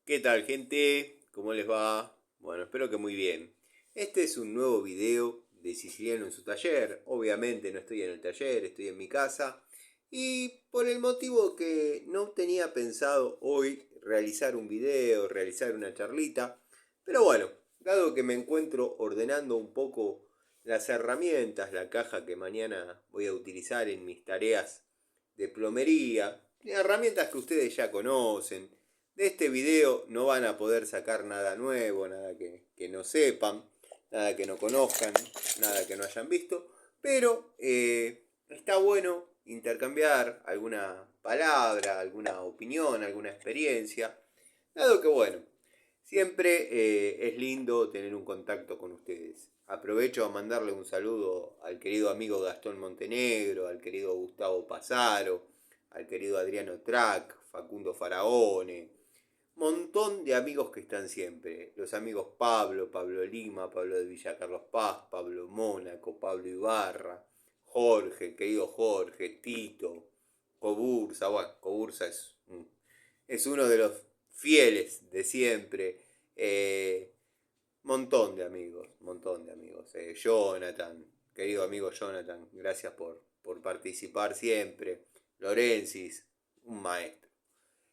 ¿Qué tal, gente? ¿Cómo les va? Bueno, espero que muy bien. Este es un nuevo video de Siciliano en su taller. Obviamente no estoy en el taller, estoy en mi casa. Y por el motivo que no tenía pensado hoy realizar un video, realizar una charlita. Pero bueno, dado que me encuentro ordenando un poco las herramientas, la caja que mañana voy a utilizar en mis tareas de plomería, herramientas que ustedes ya conocen. De este video no van a poder sacar nada nuevo, nada que no sepan, nada que no conozcan, nada que no hayan visto, pero está bueno intercambiar alguna palabra, alguna opinión, alguna experiencia, dado que bueno, siempre es lindo tener un contacto con ustedes. Aprovecho a mandarle un saludo al querido amigo Gastón Montenegro, al querido Gustavo Pasaro, al querido Adriano Trac, Facundo Faraone, montón de amigos que están siempre. Los amigos Pablo, Pablo Lima, Pablo de Villa Carlos Paz, Pablo Mónaco, Pablo Ibarra, Jorge, querido Jorge, Tito, Cobursa. Bueno, Cobursa es uno de los fieles de siempre. Montón de amigos, montón de amigos. Jonathan, querido amigo Jonathan, gracias por participar siempre. Lorensis, un maestro.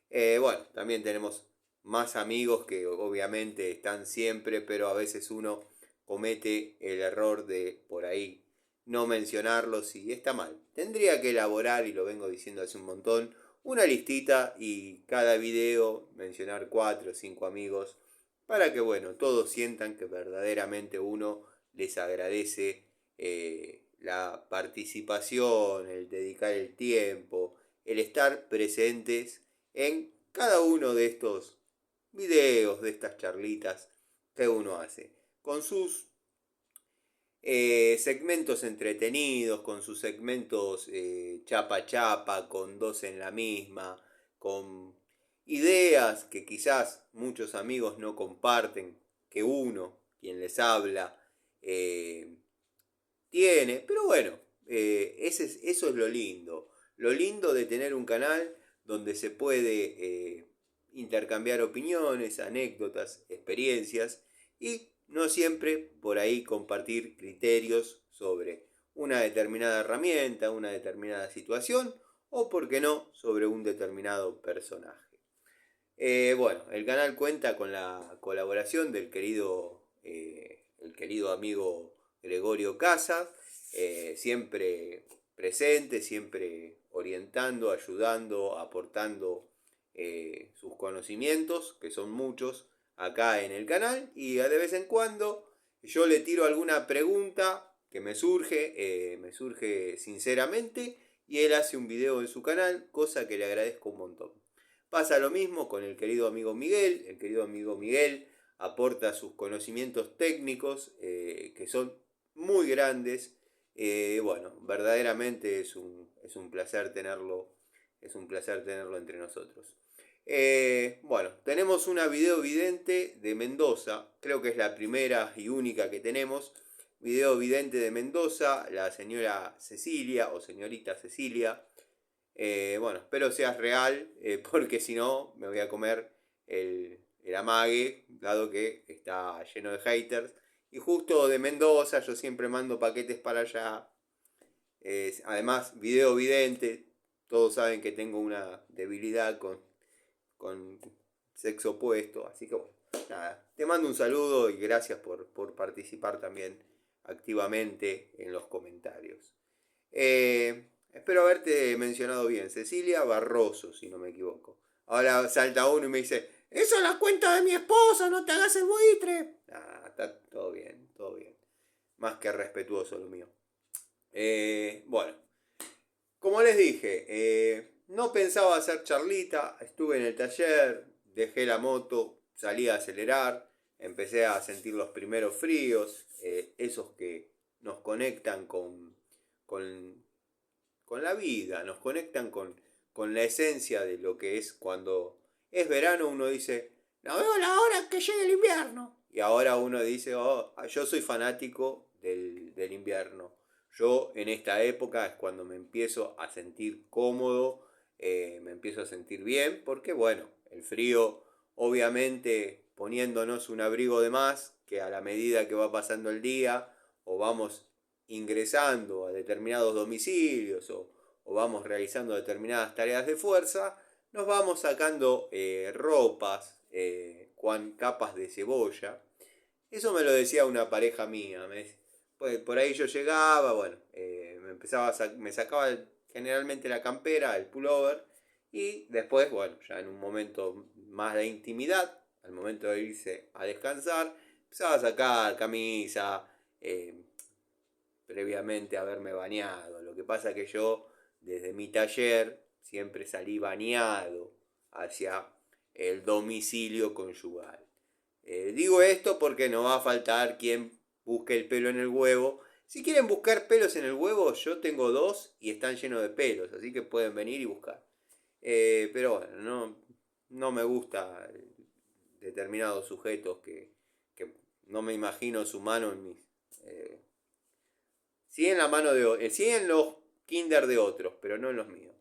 Bueno, también tenemos más amigos que obviamente están siempre, pero a veces uno comete el error de por ahí no mencionarlos y está mal. Tendría que elaborar, y lo vengo diciendo hace un montón, una listita y cada video mencionar 4 o 5 amigos para que, bueno, todos sientan que verdaderamente uno les agradece la participación, el dedicar el tiempo, el estar presentes en cada uno de estos videos, de estas charlitas que uno hace, con sus segmentos entretenidos, con sus segmentos chapa chapa, con dos en la misma, con ideas que quizás muchos amigos no comparten, que uno, quien les habla, eh, tiene, pero bueno, eso es lo lindo de tener un canal donde se puede intercambiar opiniones, anécdotas, experiencias y no siempre por ahí compartir criterios sobre una determinada herramienta, una determinada situación o, por qué no, sobre un determinado personaje. Bueno, el canal cuenta con la colaboración del el querido amigo Gregorio Casa, siempre presente, siempre orientando, ayudando, aportando sus conocimientos, que son muchos, acá en el canal. Y de vez en cuando yo le tiro alguna pregunta que me surge sinceramente, y él hace un video en su canal, cosa que le agradezco un montón. Pasa lo mismo con el querido amigo Miguel. El querido amigo Miguel aporta sus conocimientos técnicos que son muy grandes. Bueno, verdaderamente es un placer tenerlo, es un placer tenerlo entre nosotros. Bueno, tenemos una video vidente de Mendoza, creo que es la primera y única que tenemos. Video vidente de Mendoza, la señora Cecilia o señorita Cecilia. Bueno, espero seas real, porque si no me voy a comer el amague, dado que está lleno de haters. Y justo de Mendoza, yo siempre mando paquetes para allá. Además, video vidente, todos saben que tengo una debilidad con sexo opuesto. Así que bueno, nada, te mando un saludo y gracias por participar también activamente en los comentarios. Espero haberte mencionado bien. Cecilia Barroso, si no me equivoco. Ahora salta uno y me dice, esa es la cuenta de mi esposa, no te hagas el buitre. Ah, está todo bien, todo bien. Más que respetuoso lo mío. Bueno, como les dije, no pensaba hacer charlita, estuve en el taller, dejé la moto, salí a acelerar, empecé a sentir los primeros fríos, esos que nos conectan con, con la vida, nos conectan con la esencia de lo que es cuando es verano. Uno dice, no veo la hora que llegue el invierno. Y ahora uno dice, oh, yo soy fanático del invierno. Yo en esta época es cuando me empiezo a sentir cómodo, me empiezo a sentir bien, porque bueno, el frío obviamente poniéndonos un abrigo de más, que a la medida que va pasando el día o vamos ingresando a determinados domicilios o vamos realizando determinadas tareas de fuerza, nos vamos sacando ropas, capas de cebolla. Eso me lo decía una pareja mía. Pues, por ahí yo llegaba, bueno, me sacaba generalmente la campera, el pullover, y después, bueno, ya en un momento más de intimidad, al momento de irse a descansar, empezaba a sacar camisa, eh, previamente haberme bañado. Lo que pasa que yo, desde mi taller, siempre salí bañado hacia el domicilio conyugal. Digo esto porque no va a faltar quien busque el pelo en el huevo. Si quieren buscar pelos en el huevo, yo tengo dos y están llenos de pelos, así que pueden venir y buscar. Pero bueno, no me gusta determinados sujetos que no me imagino su mano en mis... Eh, sí en la mano de sí en los kinder de otros, pero no en los míos.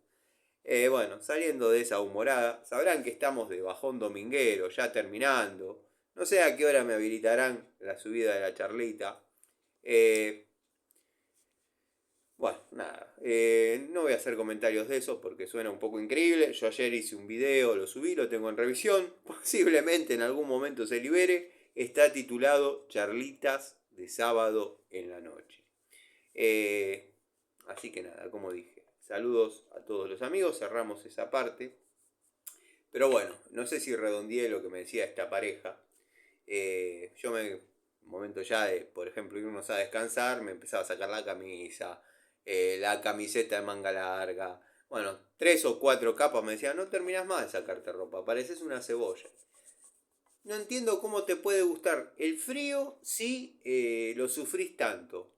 Bueno, saliendo de esa humorada, sabrán que estamos de bajón dominguero, ya terminando. No sé a qué hora me habilitarán la subida de la charlita. Eh, bueno, nada, no voy a hacer comentarios de eso porque suena un poco increíble. Yo ayer hice un video, lo subí, lo tengo en revisión. Posiblemente en algún momento se libere. Está titulado Charlitas de sábado en la noche. Eh, Así que nada, como dije, saludos a todos los amigos, cerramos esa parte. Pero bueno, no sé si redondeé lo que me decía esta pareja. Momento ya de, por ejemplo, irnos a descansar, me empezaba a sacar la camisa, la camiseta de manga larga. Bueno, 3 o 4 capas me decían, no terminas más de sacarte ropa, pareces una cebolla. No entiendo cómo te puede gustar el frío si lo sufrís tanto.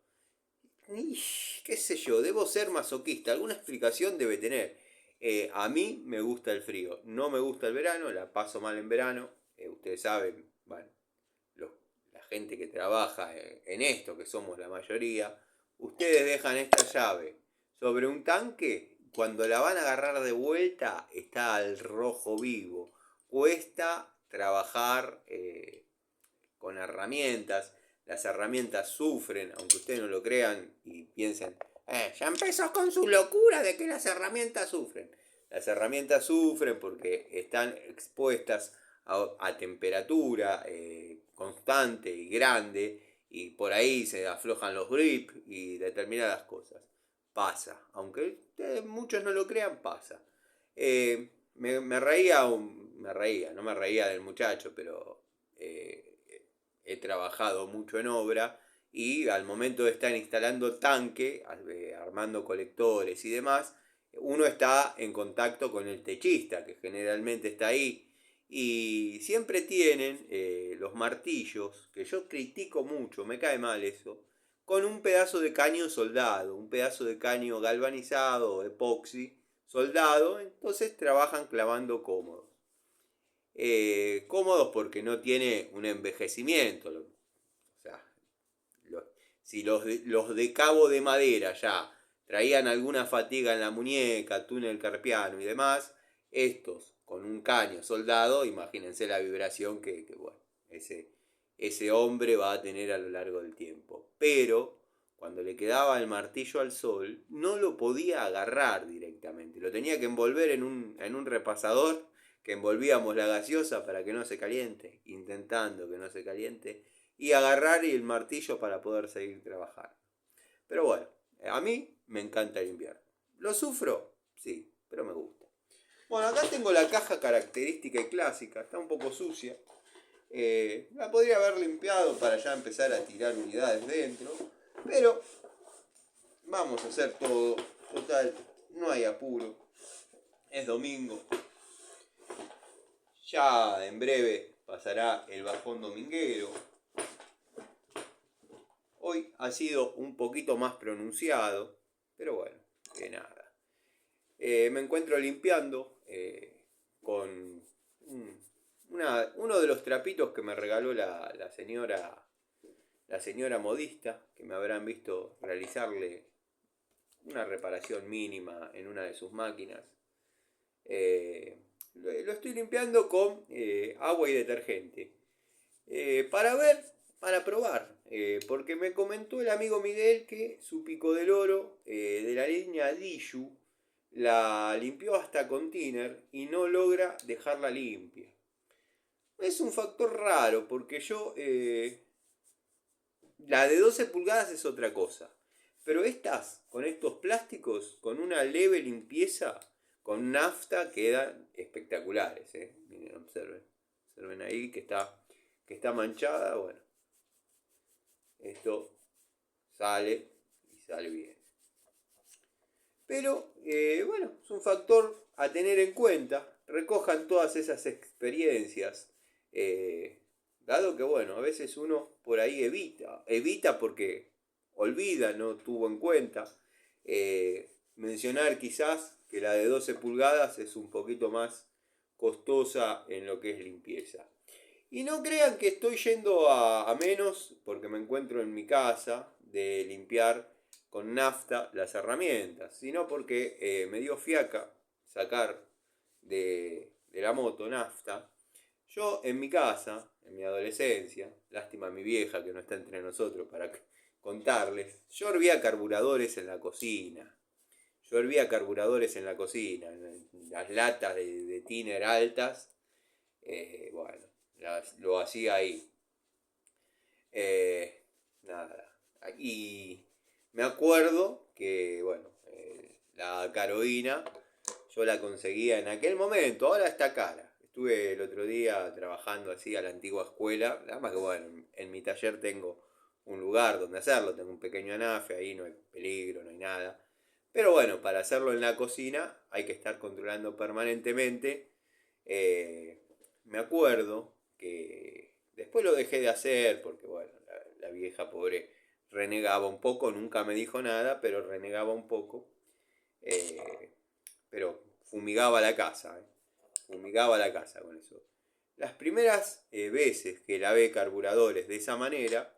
Qué sé yo, debo ser masoquista, alguna explicación debe tener. A mí me gusta el frío, no me gusta el verano, la paso mal en verano. Ustedes saben, bueno, la gente que trabaja en esto, que somos la mayoría, ustedes dejan esta llave sobre un tanque, cuando la van a agarrar de vuelta está al rojo vivo. Cuesta trabajar con herramientas, las herramientas sufren, aunque ustedes no lo crean y piensen, ya empezó con su locura de que las herramientas sufren. Las herramientas sufren porque están expuestas a temperatura constante y grande y por ahí se aflojan los grips y determinadas cosas. Pasa, aunque muchos no lo crean, pasa. Me reía, no me reía del muchacho, pero he trabajado mucho en obra y al momento de estar instalando tanque, armando colectores y demás, uno está en contacto con el techista, que generalmente está ahí, y siempre tienen los martillos, que yo critico mucho, me cae mal eso, con un pedazo de caño soldado, un pedazo de caño galvanizado, epoxi, soldado, entonces trabajan clavando cómodos. Cómodos porque no tiene un envejecimiento. O sea, si los de cabo de madera ya traían alguna fatiga en la muñeca, túnel carpiano y demás, estos con un caño soldado, imagínense la vibración que bueno, ese hombre va a tener a lo largo del tiempo. Pero cuando le quedaba el martillo al sol, no lo podía agarrar directamente, lo tenía que envolver en un repasador que envolvíamos la gaseosa para que no se caliente, intentando que no se caliente, y agarrar el martillo para poder seguir trabajando. Pero bueno, a mí me encanta el invierno. ¿Lo sufro? Sí, pero me gusta. Bueno, acá tengo la caja característica y clásica, está un poco sucia. La podría haber limpiado para ya empezar a tirar unidades dentro, pero vamos a hacer todo. Total, no hay apuro. Es domingo. Ya en breve pasará el bajón dominguero. Hoy ha sido un poquito más pronunciado, pero bueno, que nada. Me encuentro limpiando con uno de los trapitos que me regaló la señora modista, que me habrán visto realizarle una reparación mínima en una de sus máquinas. Lo estoy limpiando con agua y detergente. Para ver, para probar. Porque me comentó el amigo Miguel que su pico del oro de la línea Dishu la limpió hasta con thinner y no logra dejarla limpia. Es un factor raro porque yo... la de 12 pulgadas es otra cosa. Pero estas, con estos plásticos, con una leve limpieza, con nafta, quedan espectaculares. Miren, observen. Observen ahí que está manchada. Bueno, esto sale y sale bien. Pero, bueno, es un factor a tener en cuenta. Recojan todas esas experiencias. Dado que, bueno, a veces uno por ahí evita porque olvida, no tuvo en cuenta. Mencionar quizás que la de 12 pulgadas es un poquito más costosa en lo que es limpieza. Y no crean que estoy yendo a menos, porque me encuentro en mi casa, de limpiar con nafta las herramientas, sino porque me dio fiaca sacar de la moto nafta. Yo en mi casa, en mi adolescencia, lástima a mi vieja que no está entre nosotros para contarles, yo hervía carburadores en la cocina. Yo hervía carburadores en la cocina, las latas de tiner altas, bueno, lo hacía ahí. Nada. Y me acuerdo que, bueno, la carobina yo la conseguía en aquel momento, ahora está cara. Estuve el otro día trabajando así a la antigua escuela, nada más que bueno, en mi taller tengo un lugar donde hacerlo, tengo un pequeño anafe, ahí no hay peligro, no hay nada. Pero bueno, para hacerlo en la cocina hay que estar controlando permanentemente. Me acuerdo que después lo dejé de hacer porque bueno, la vieja pobre renegaba un poco, nunca me dijo nada, pero renegaba un poco. Pero fumigaba la casa, fumigaba la casa con eso. Las primeras veces que lavé carburadores de esa manera,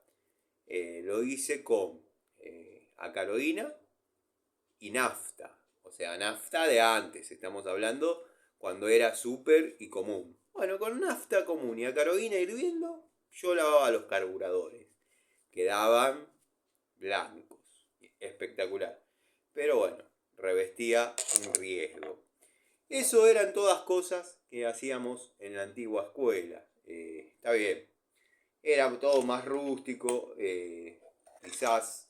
lo hice con acarolina y nafta. O sea, nafta de antes, estamos hablando cuando era súper y común. Bueno, con nafta común y acarolina hirviendo, yo lavaba los carburadores. Quedaban blancos. Espectacular. Pero bueno, revestía un riesgo. Eso eran todas cosas que hacíamos en la antigua escuela. Está bien. Era todo más rústico. Quizás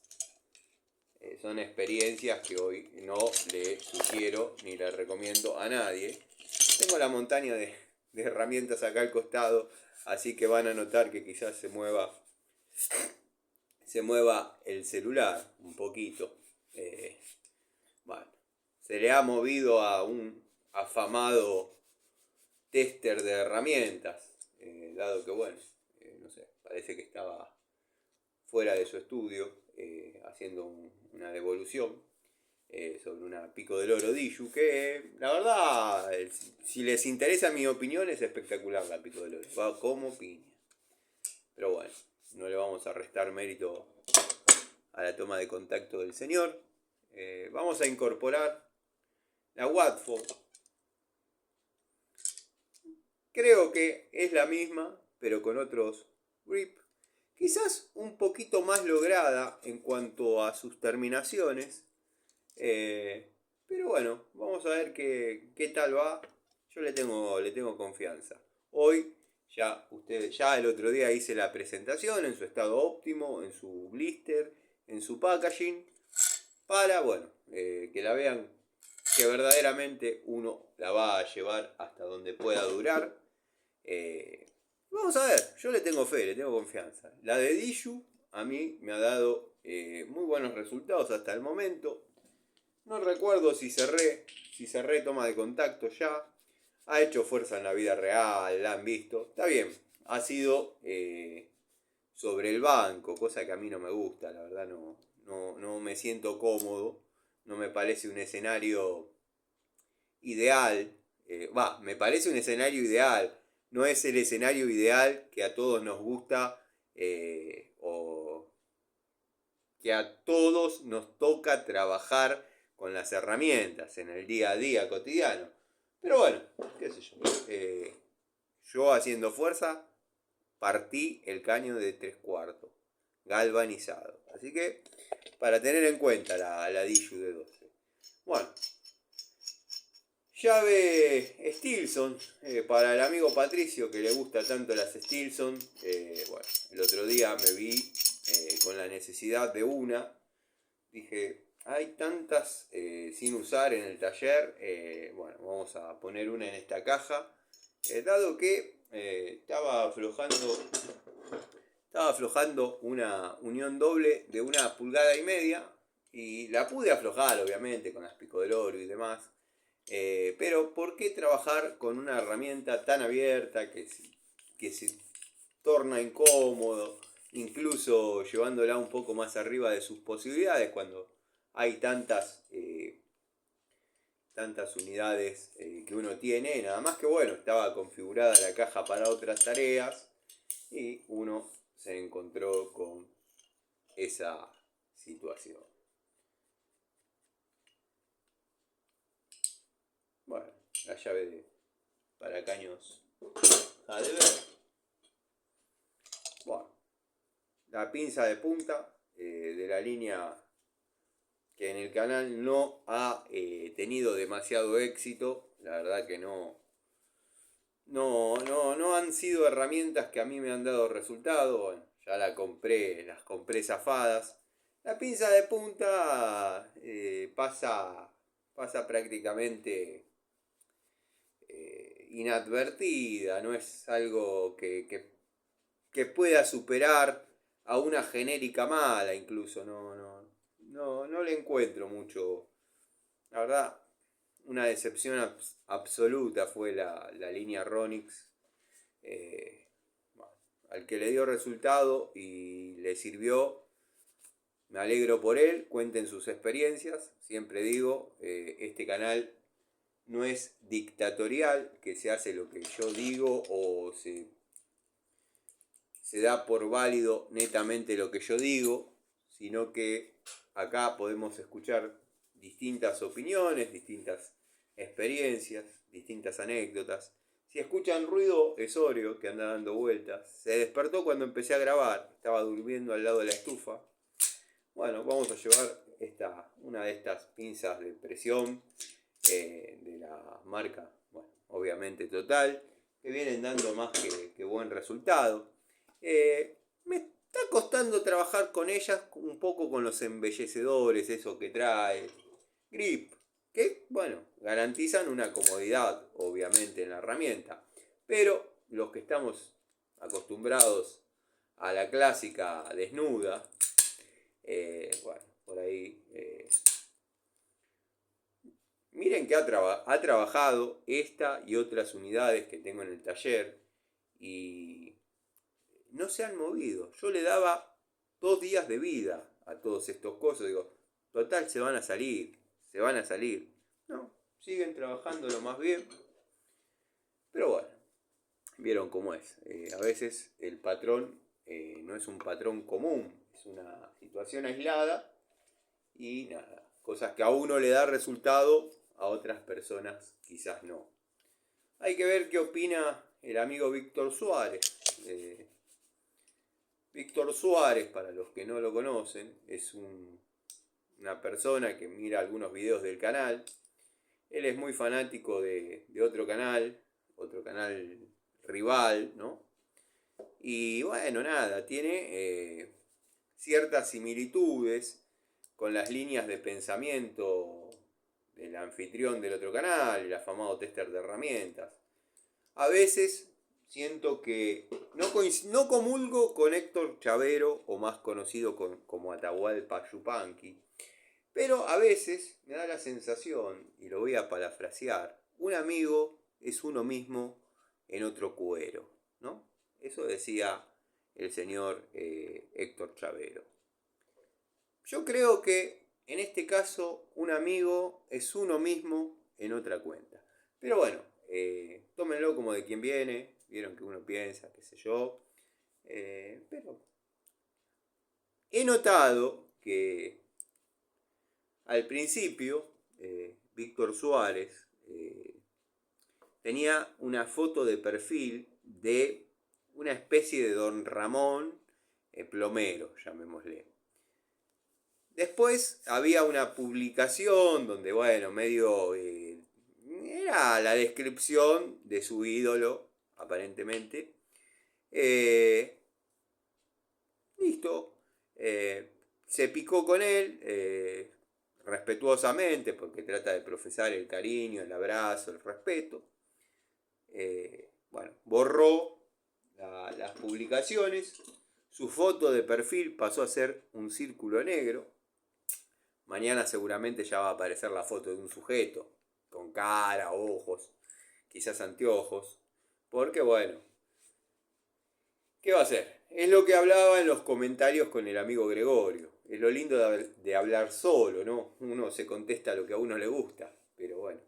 son experiencias que hoy no le sugiero ni le recomiendo a nadie. Tengo la montaña de herramientas acá al costado, así que van a notar que quizás se mueva el celular un poquito. Bueno, se le ha movido a un afamado tester de herramientas, dado que, bueno, no sé, parece que estaba fuera de su estudio haciendo una devolución sobre una pico del oro Dishu, que la verdad, si les interesa mi opinión, es espectacular la pico del oro, va como piña. Pero bueno, no le vamos a restar mérito a la toma de contacto del señor. Vamos a incorporar la Watford. Creo que es la misma, pero con otros grip. Quizás un poquito más lograda en cuanto a sus terminaciones. Pero bueno, vamos a ver qué tal va. Yo le tengo confianza. Hoy ya el otro día hice la presentación en su estado óptimo, en su blister, en su packaging, para, bueno, que la vean que verdaderamente uno la va a llevar hasta donde pueda durar. Vamos a ver, yo le tengo fe, le tengo confianza. La de Dishu a mí me ha dado muy buenos resultados hasta el momento. No recuerdo si cerré toma de contacto ya. Ha hecho fuerza en la vida real, la han visto. Está bien, ha sido sobre el banco, cosa que a mí no me gusta, la verdad no me siento cómodo. No me parece un escenario ideal. Me parece un escenario ideal. No es el escenario ideal que a todos nos gusta o que a todos nos toca trabajar con las herramientas en el día a día cotidiano. Pero bueno, qué sé yo. Yo haciendo fuerza partí el caño de 3/4, galvanizado. Así que para tener en cuenta la DIU de 12. Bueno, llave Stilson, para el amigo Patricio que le gusta tanto las Stilson. Bueno, el otro día me vi con la necesidad de una. Dije, hay tantas sin usar en el taller. Bueno, vamos a poner una en esta caja. Dado que estaba aflojando una unión doble de 1,5 pulgadas. Y la pude aflojar, obviamente, con las pico del oro y demás. Pero ¿por qué trabajar con una herramienta tan abierta que se torna incómodo, incluso llevándola un poco más arriba de sus posibilidades cuando hay tantas unidades que uno tiene? Nada más que bueno, estaba configurada la caja para otras tareas y uno se encontró con esa situación. Bueno, la llave para caños a deber. Bueno, la pinza de punta de la línea que en el canal no ha tenido demasiado éxito. La verdad que no han sido herramientas que a mí me han dado resultado. Bueno, ya las compré zafadas. La pinza de punta pasa prácticamente inadvertida, no es algo que pueda superar a una genérica mala, incluso. No le encuentro mucho. La verdad, una decepción absoluta fue la línea Ronix. Bueno, al que le dio resultado y le sirvió, me alegro por él. Cuenten sus experiencias. Siempre digo, este canal no es dictatorial, que se hace lo que yo digo o se da por válido netamente lo que yo digo, sino que acá podemos escuchar distintas opiniones, distintas experiencias, distintas anécdotas. Si escuchan ruido, es Oreo que anda dando vueltas. Se despertó cuando empecé a grabar, estaba durmiendo al lado de la estufa. Bueno, vamos a llevar una de estas pinzas de presión de la marca, bueno, obviamente Total, que vienen dando más que buen resultado. Me está costando trabajar con ellas un poco con los embellecedores, eso que trae. Grip, que bueno, garantizan una comodidad, obviamente, en la herramienta. Pero los que estamos acostumbrados a la clásica desnuda, bueno, por ahí. Miren que ha trabajado esta y otras unidades que tengo en el taller y no se han movido. Yo le daba 2 días de vida a todos estos cosas. Digo, total, se van a salir. No, siguen trabajando lo más bien. Pero bueno, vieron cómo es. A veces el patrón no es un patrón común, es una situación aislada y nada, cosas que a uno le da resultado, a otras personas quizás no. Hay que ver qué opina el amigo Víctor Suárez. Víctor Suárez, para los que no lo conocen, es una persona que mira algunos videos del canal. Él es muy fanático de otro canal rival, ¿no? Y bueno, nada, tiene ciertas similitudes con las líneas de pensamiento del anfitrión del otro canal, el afamado tester de herramientas. A veces siento que no comulgo con Héctor Chavero, o más conocido como Atahualpa Yupanqui, pero a veces me da la sensación, y lo voy a parafrasear, un amigo es uno mismo en otro cuero, ¿no? Eso decía el señor Héctor Chavero. Yo creo que en este caso un amigo es uno mismo en otra cuenta. Pero bueno, tómenlo como de quien viene. Vieron que uno piensa, qué sé yo. Pero he notado que al principio Víctor Suárez tenía una foto de perfil de una especie de Don Ramón plomero, llamémosle. Después había una publicación donde, bueno, medio era la descripción de su ídolo, aparentemente. Listo. Se picó con él, respetuosamente, porque trata de profesar el cariño, el abrazo, el respeto. Bueno, borró las publicaciones. Su foto de perfil pasó a ser un círculo negro. Mañana seguramente ya va a aparecer la foto de un sujeto, con cara, ojos, quizás anteojos. Porque bueno, ¿qué va a hacer? Es lo que hablaba en los comentarios con el amigo Gregorio. Es lo lindo de hablar solo, ¿no? Uno se contesta lo que a uno le gusta. Pero bueno,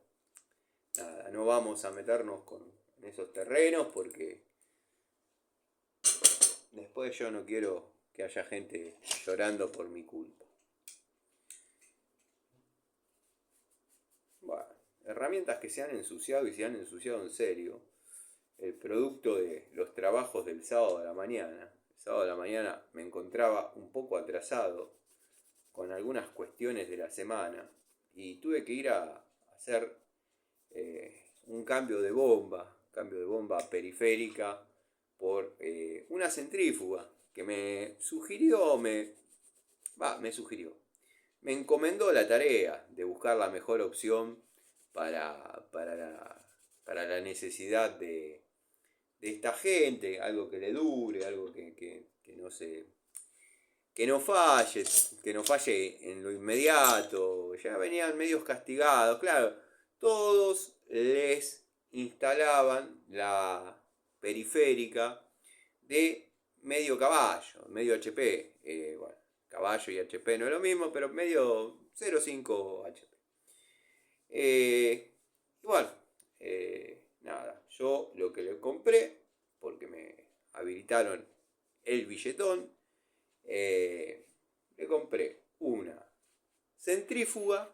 nada, no vamos a meternos en esos terrenos porque después yo no quiero que haya gente llorando por mi culpa. Bueno, herramientas que se han ensuciado y se han ensuciado en serio. El producto de los trabajos del sábado a la mañana. El sábado a la mañana me encontraba un poco atrasado con algunas cuestiones de la semana y tuve que ir a hacer un cambio de bomba periférica por una centrífuga que me encomendó la tarea de buscar la mejor opción para la necesidad de esta gente, algo que le dure, algo que no se que no falle en lo inmediato. Ya venían medios castigados, claro, todos les instalaban la periférica de medio caballo, medio HP. Bueno, caballo y HP no es lo mismo, pero medio 0,5 HP. Bueno, nada, yo lo que le compré, porque me habilitaron el billetón, le compré una centrífuga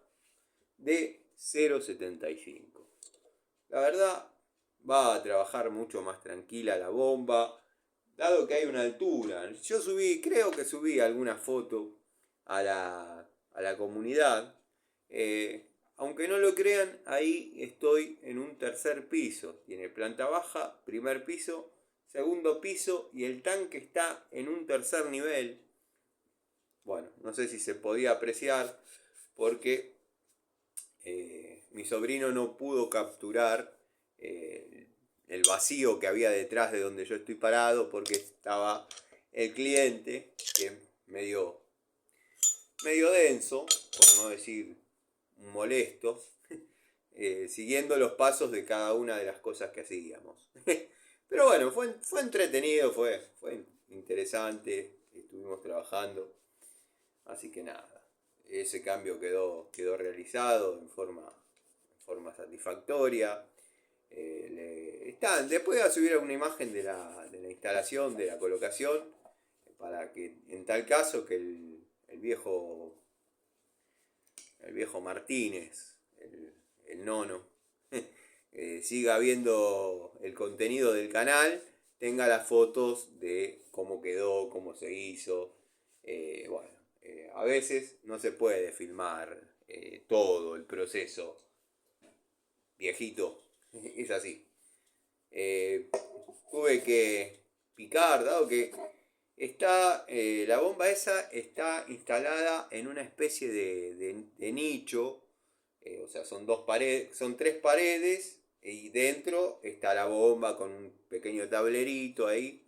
de 0,75. La verdad, va a trabajar mucho más tranquila la bomba, dado que hay una altura. Yo creo que subí alguna foto a la comunidad. Aunque no lo crean, ahí estoy en un tercer piso. Tiene planta baja, primer piso, segundo piso y el tanque está en un tercer nivel. Bueno, no sé si se podía apreciar porque mi sobrino no pudo capturar el vacío que había detrás de donde yo estoy parado porque estaba el cliente, que es medio denso, por no decir molesto, siguiendo los pasos de cada una de las cosas que hacíamos. Pero bueno, fue entretenido, fue interesante, estuvimos trabajando, así que nada, ese cambio quedó realizado en forma satisfactoria. Después voy a subir una imagen de la instalación, de la colocación, para que en tal caso que el viejo Martínez, el nono, siga viendo el contenido del canal, tenga las fotos de cómo quedó, cómo se hizo. A veces no se puede filmar todo el proceso. Viejito, es así. Tuve que picar, dado que la bomba esa está instalada en una especie de nicho. O sea, son tres paredes y dentro está la bomba con un pequeño tablerito ahí.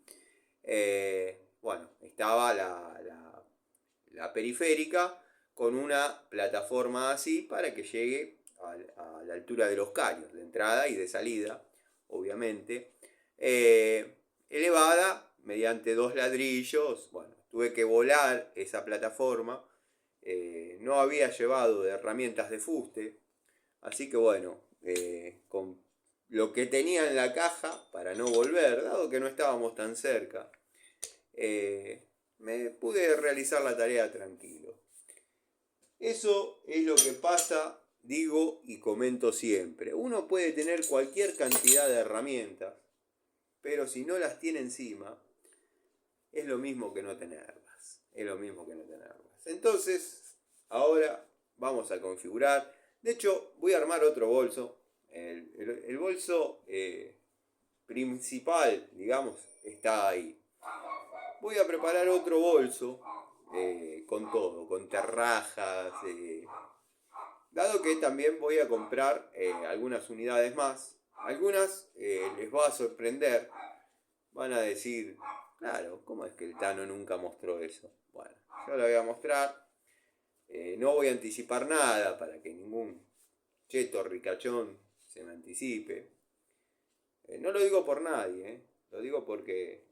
Bueno, estaba la periférica con una plataforma así para que llegue a la altura de los caños, de entrada y de salida, obviamente, elevada mediante 2 ladrillos. Bueno, tuve que volar esa plataforma. No había llevado herramientas de fuste, así que bueno, con lo que tenía en la caja, para no volver, dado que no estábamos tan cerca, me pude realizar la tarea tranquilo. Eso es lo que pasa digo y comento siempre, uno puede tener cualquier cantidad de herramientas, pero si no las tiene encima, es lo mismo que no tenerlas. Es lo mismo que no tenerlas. Entonces, ahora vamos a configurar. De hecho, voy a armar otro bolso. El bolso principal, digamos, está ahí. Voy a preparar otro bolso con todo, con terrajas. Dado que también voy a comprar algunas unidades más. Algunas les va a sorprender. Van a decir, claro, ¿cómo es que el Tano nunca mostró eso? Bueno, yo lo voy a mostrar. No voy a anticipar nada para que ningún cheto ricachón se me anticipe. No lo digo por nadie, lo digo porque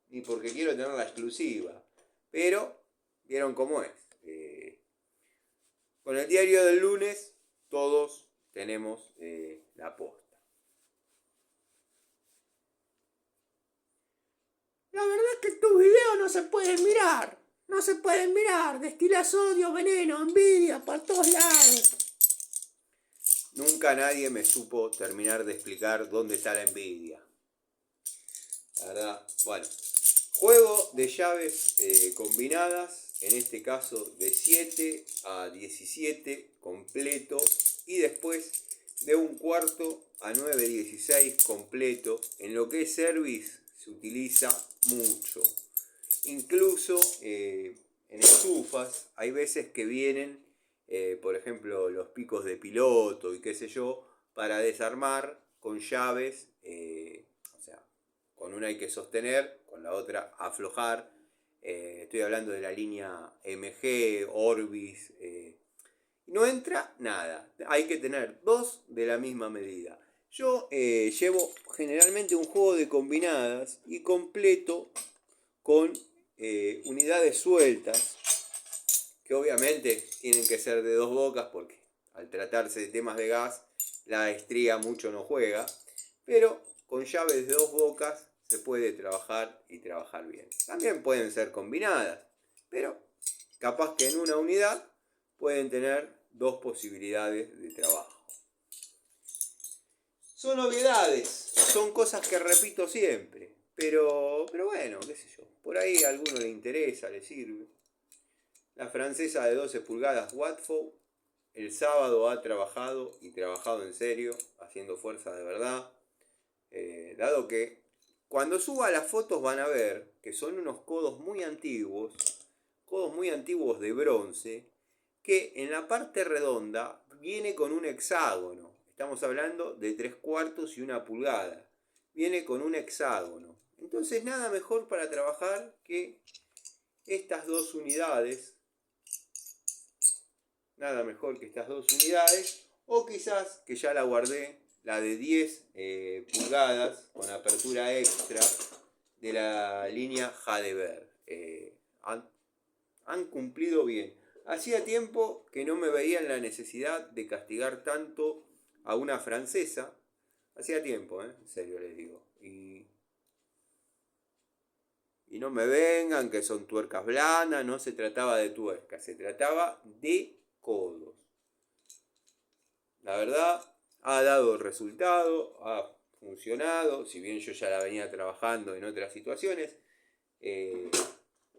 ni porque quiero tener la exclusiva. Pero vieron cómo es. Con el diario del lunes todos tenemos la posta. La verdad es que tus videos no se pueden mirar. No se pueden mirar. Destilas odio, veneno, envidia por todos lados. Nunca nadie me supo terminar de explicar dónde está la envidia. La verdad, bueno. Juego de llaves combinadas, en este caso de 7 a 17 completo y después de un cuarto a 9-16 completo. En lo que es service se utiliza mucho. Incluso en estufas hay veces que vienen, por ejemplo, los picos de piloto y qué sé yo, para desarmar con llaves, o sea, con una hay que sostener, con la otra aflojar. Estoy hablando de la línea MG, Orbis. No entra nada. Hay que tener dos de la misma medida. Yo llevo generalmente un juego de combinadas y completo con unidades sueltas, que obviamente tienen que ser de dos bocas porque al tratarse de temas de gas, la estría mucho no juega. Pero con llaves de dos bocas se puede trabajar y trabajar bien. También pueden ser combinadas, pero capaz que en una unidad pueden tener dos posibilidades de trabajo. Son novedades, son cosas que repito siempre, pero bueno, qué sé yo, por ahí a alguno le interesa, le sirve. La francesa de 12 pulgadas Watford el sábado ha trabajado y trabajado en serio, haciendo fuerza de verdad. Dado que cuando suba las fotos van a ver que son unos codos muy antiguos de bronce, que en la parte redonda viene con un hexágono. Estamos hablando de 3/4 y 1 pulgada. Viene con un hexágono. Entonces nada mejor para trabajar que estas dos unidades. Nada mejor que estas dos unidades. O quizás que ya la guardé, la de 10 pulgadas con apertura extra de la línea Jadever. Han cumplido bien. Hacía tiempo que no me veía en la necesidad de castigar tanto a una francesa. Hacía tiempo, en serio les digo. Y no me vengan que son tuercas blandas, no se trataba de tuercas, se trataba de codos. La verdad, ha dado resultado, ha funcionado, si bien yo ya la venía trabajando en otras situaciones,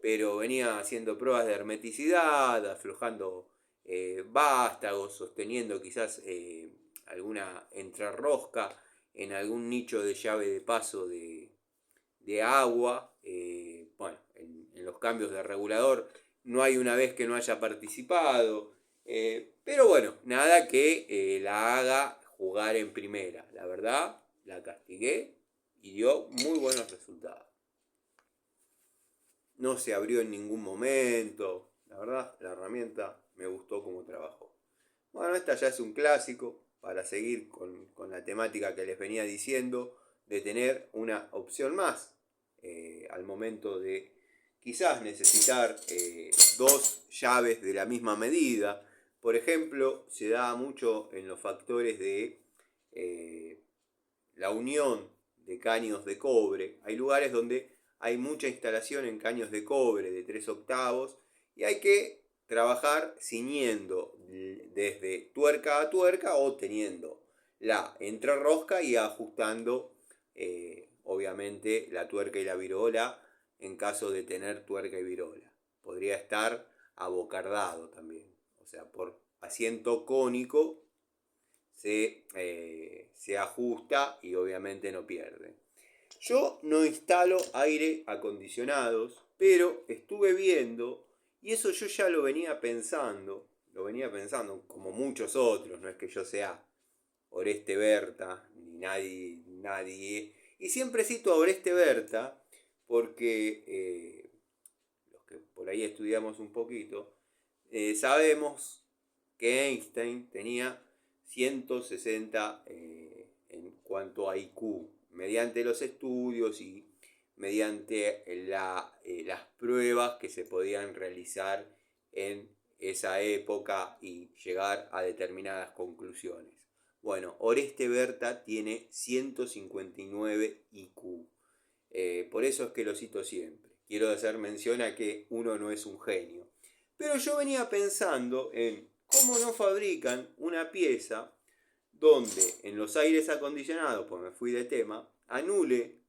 pero venía haciendo pruebas de hermeticidad, aflojando vástagos, sosteniendo quizás alguna entrerrosca en algún nicho de llave de paso de agua. Bueno, en los cambios de regulador no hay una vez que no haya participado. Pero bueno, nada que la haga jugar en primera. La verdad, la castigué y dio muy buenos resultados. No se abrió en ningún momento. La verdad, la herramienta me gustó como trabajó. Bueno, esta ya es un clásico para seguir con la temática que les venía diciendo de tener una opción más al momento de quizás necesitar dos llaves de la misma medida. Por ejemplo, se da mucho en los factores de la unión de caños de cobre. Hay lugares donde hay mucha instalación en caños de cobre de 3 octavos y hay que trabajar ciñendo desde tuerca a tuerca o teniendo la entrerrosca y ajustando obviamente la tuerca y la virola en caso de tener tuerca y virola. Podría estar abocardado también, o sea, por asiento cónico se ajusta y obviamente no pierde. Yo no instalo aire acondicionados, pero estuve viendo, y eso yo ya lo venía pensando como muchos otros, no es que yo sea Oreste Berta, ni nadie. Y siempre cito a Oreste Berta porque los que por ahí estudiamos un poquito, sabemos que Einstein tenía 160 en cuanto a IQ, mediante los estudios y mediante las pruebas que se podían realizar en esa época y llegar a determinadas conclusiones. Bueno, Oreste Berta tiene 159 IQ. Por eso es que lo cito siempre. Quiero hacer mención a que uno no es un genio. Pero yo venía pensando en cómo no fabrican una pieza donde en los aires acondicionados, pues me fui de tema, anule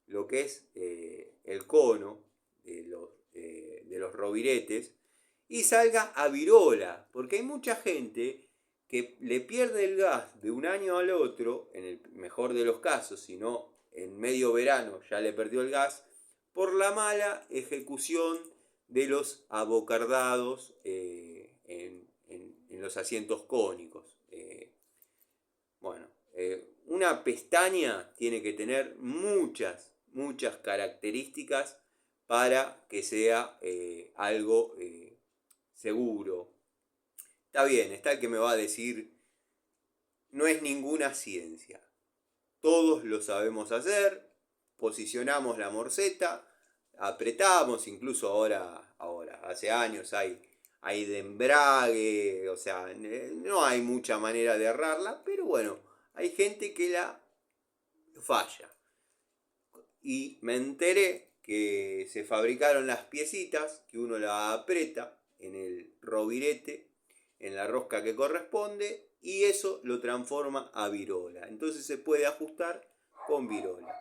lo que es el cono de los roviretes y salga a virola. Porque hay mucha gente que le pierde el gas de un año al otro, en el mejor de los casos, si no en medio verano ya le perdió el gas, por la mala ejecución de los abocardados en los asientos cónicos. Bueno, una pestaña tiene que tener muchas características para que sea algo seguro. Está bien, está el que me va a decir, no es ninguna ciencia. Todos lo sabemos hacer, posicionamos la morceta, apretamos, incluso ahora hace años hay de embrague, o sea, no hay mucha manera de errarla, pero bueno, hay gente que la falla. Y me enteré que se fabricaron las piecitas, que uno la aprieta en el rovirete, en la rosca que corresponde, y eso lo transforma a virola. Entonces se puede ajustar con virola.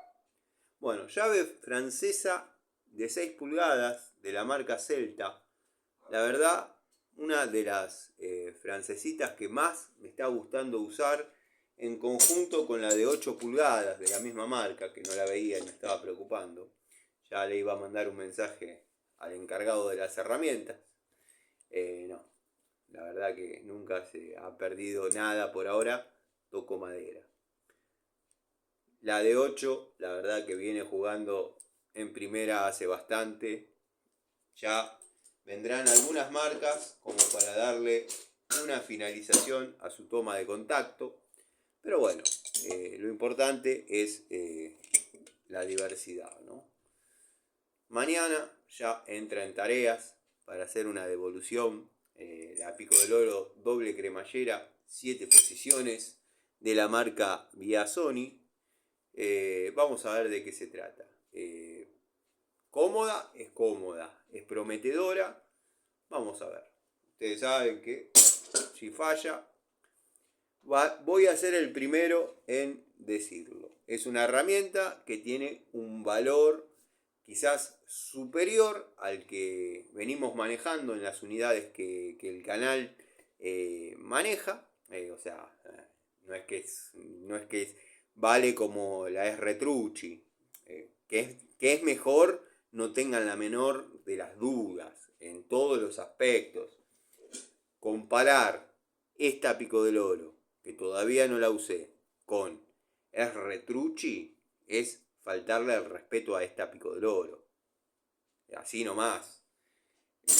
Bueno, llave francesa de 6 pulgadas de la marca Celta. La verdad, una de las francesitas que más me está gustando usar en conjunto con la de 8 pulgadas de la misma marca, que no la veía y me estaba preocupando. Ya le iba a mandar un mensaje al encargado de las herramientas. No, la verdad que nunca se ha perdido nada por ahora, toco madera. La de 8, la verdad que viene jugando en primera hace bastante. Ya vendrán algunas marcas como para darle una finalización a su toma de contacto. Pero bueno, lo importante es la diversidad, ¿no? Mañana ya entra en tareas para hacer una devolución. La Pico del Oro doble cremallera, 7 posiciones de la marca Biasoni. Vamos a ver de qué se trata. Cómoda, es prometedora. Vamos a ver. Ustedes saben que si falla, voy a ser el primero en decirlo. Es una herramienta que tiene un valor quizás superior al que venimos manejando en las unidades que el canal maneja. O sea, no es que vale como la es Retrucci. Que es mejor, no tengan la menor de las dudas en todos los aspectos. Comparar esta Pico del Oro, que todavía no la usé, con es Retrucci, es faltarle el respeto a esta Pico del Oro. Así nomás.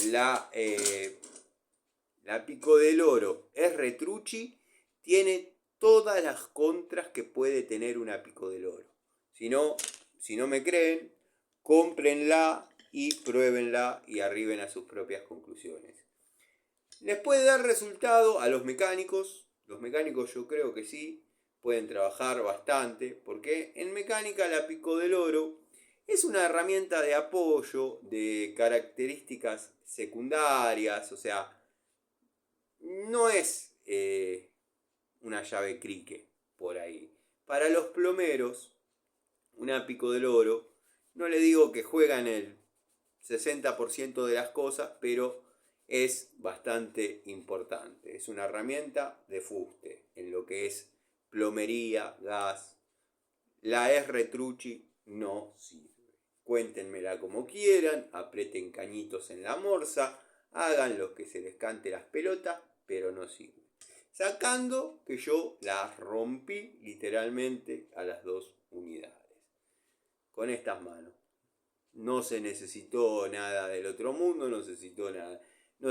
La Pico del Oro es Retrucci, tiene todas las contras que puede tener una Pico del Oro. Si no me creen, cómprenla y pruébenla y arriben a sus propias conclusiones. ¿Les puede dar resultado a los mecánicos? Los mecánicos yo creo que sí, pueden trabajar bastante, porque en mecánica la Pico del Oro es Es una herramienta de apoyo de características secundarias, o sea, no es una llave crique por ahí. Para los plomeros, una pico del oro, no le digo que juegan el 60% de las cosas, pero es bastante importante. Es una herramienta de fuste en lo que es plomería, gas. La R-Trucci no sirve. Cuéntenmela como quieran, aprieten cañitos en la morsa, hagan lo que se les cante las pelotas, pero no sirve. Sacando que yo las rompí literalmente a las 2 unidades. Con estas manos. No se necesitó nada del otro mundo, no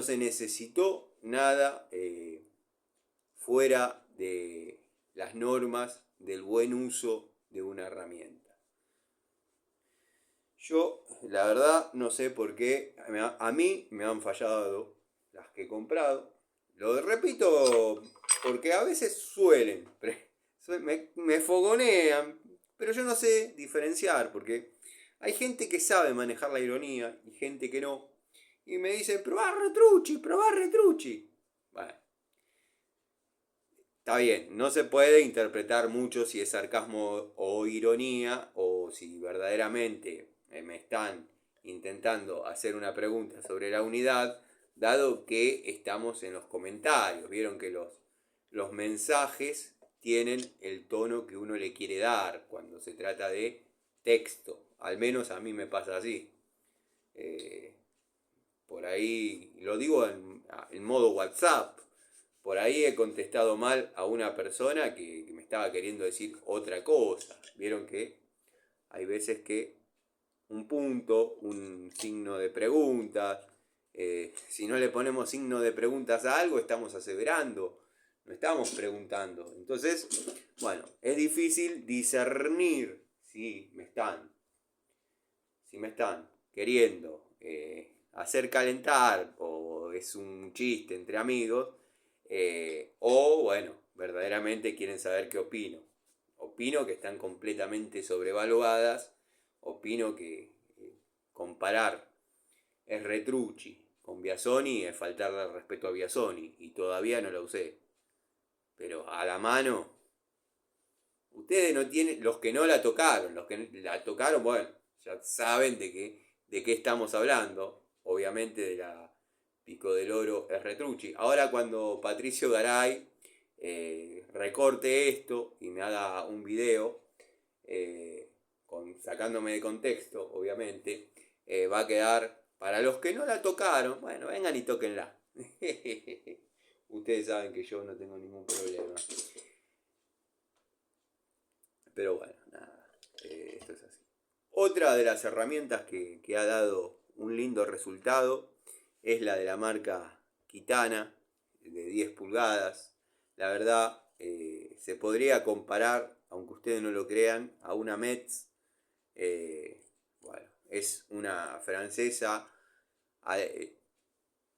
se necesitó nada fuera de las normas del buen uso de una herramienta. Yo, la verdad, no sé por qué a mí me han fallado las que he comprado. Lo repito porque a veces suelen, me fogonean, pero yo no sé diferenciar porque hay gente que sabe manejar la ironía y gente que no. Y me dicen, probá Retrucci. Bueno, está bien, no se puede interpretar mucho si es sarcasmo o ironía o si verdaderamente me están intentando hacer una pregunta sobre la unidad, dado que estamos en los comentarios. Vieron que los mensajes tienen el tono que uno le quiere dar cuando se trata de texto. Al menos a mí me pasa así. Por ahí, lo digo en modo WhatsApp, por ahí he contestado mal a una persona que me estaba queriendo decir otra cosa. Vieron que hay veces que un punto, un signo de preguntas, si no le ponemos signo de preguntas a algo, estamos aseverando, no estamos preguntando. Entonces, bueno, es difícil discernir si me están queriendo hacer calentar o es un chiste entre amigos, o bueno, verdaderamente quieren saber qué opino. Opino que están completamente sobrevaluadas, opino que comparar es Retrucci con Biasoni es faltarle al respeto a Biasoni y todavía no la usé. Pero a la mano, ustedes no tienen, los que no la tocaron, los que la tocaron, bueno, ya saben de qué estamos hablando, obviamente de la Pico del Oro es Retrucci. Ahora cuando Patricio Garay recorte esto y me haga un video, sacándome de contexto, obviamente, va a quedar, para los que no la tocaron, bueno, vengan y tóquenla. Ustedes saben que yo no tengo ningún problema. Pero bueno, nada, esto es así. Otra de las herramientas que ha dado un lindo resultado es la de la marca Kitana, de 10 pulgadas. La verdad, se podría comparar, aunque ustedes no lo crean, a una Metz. Bueno, es una francesa,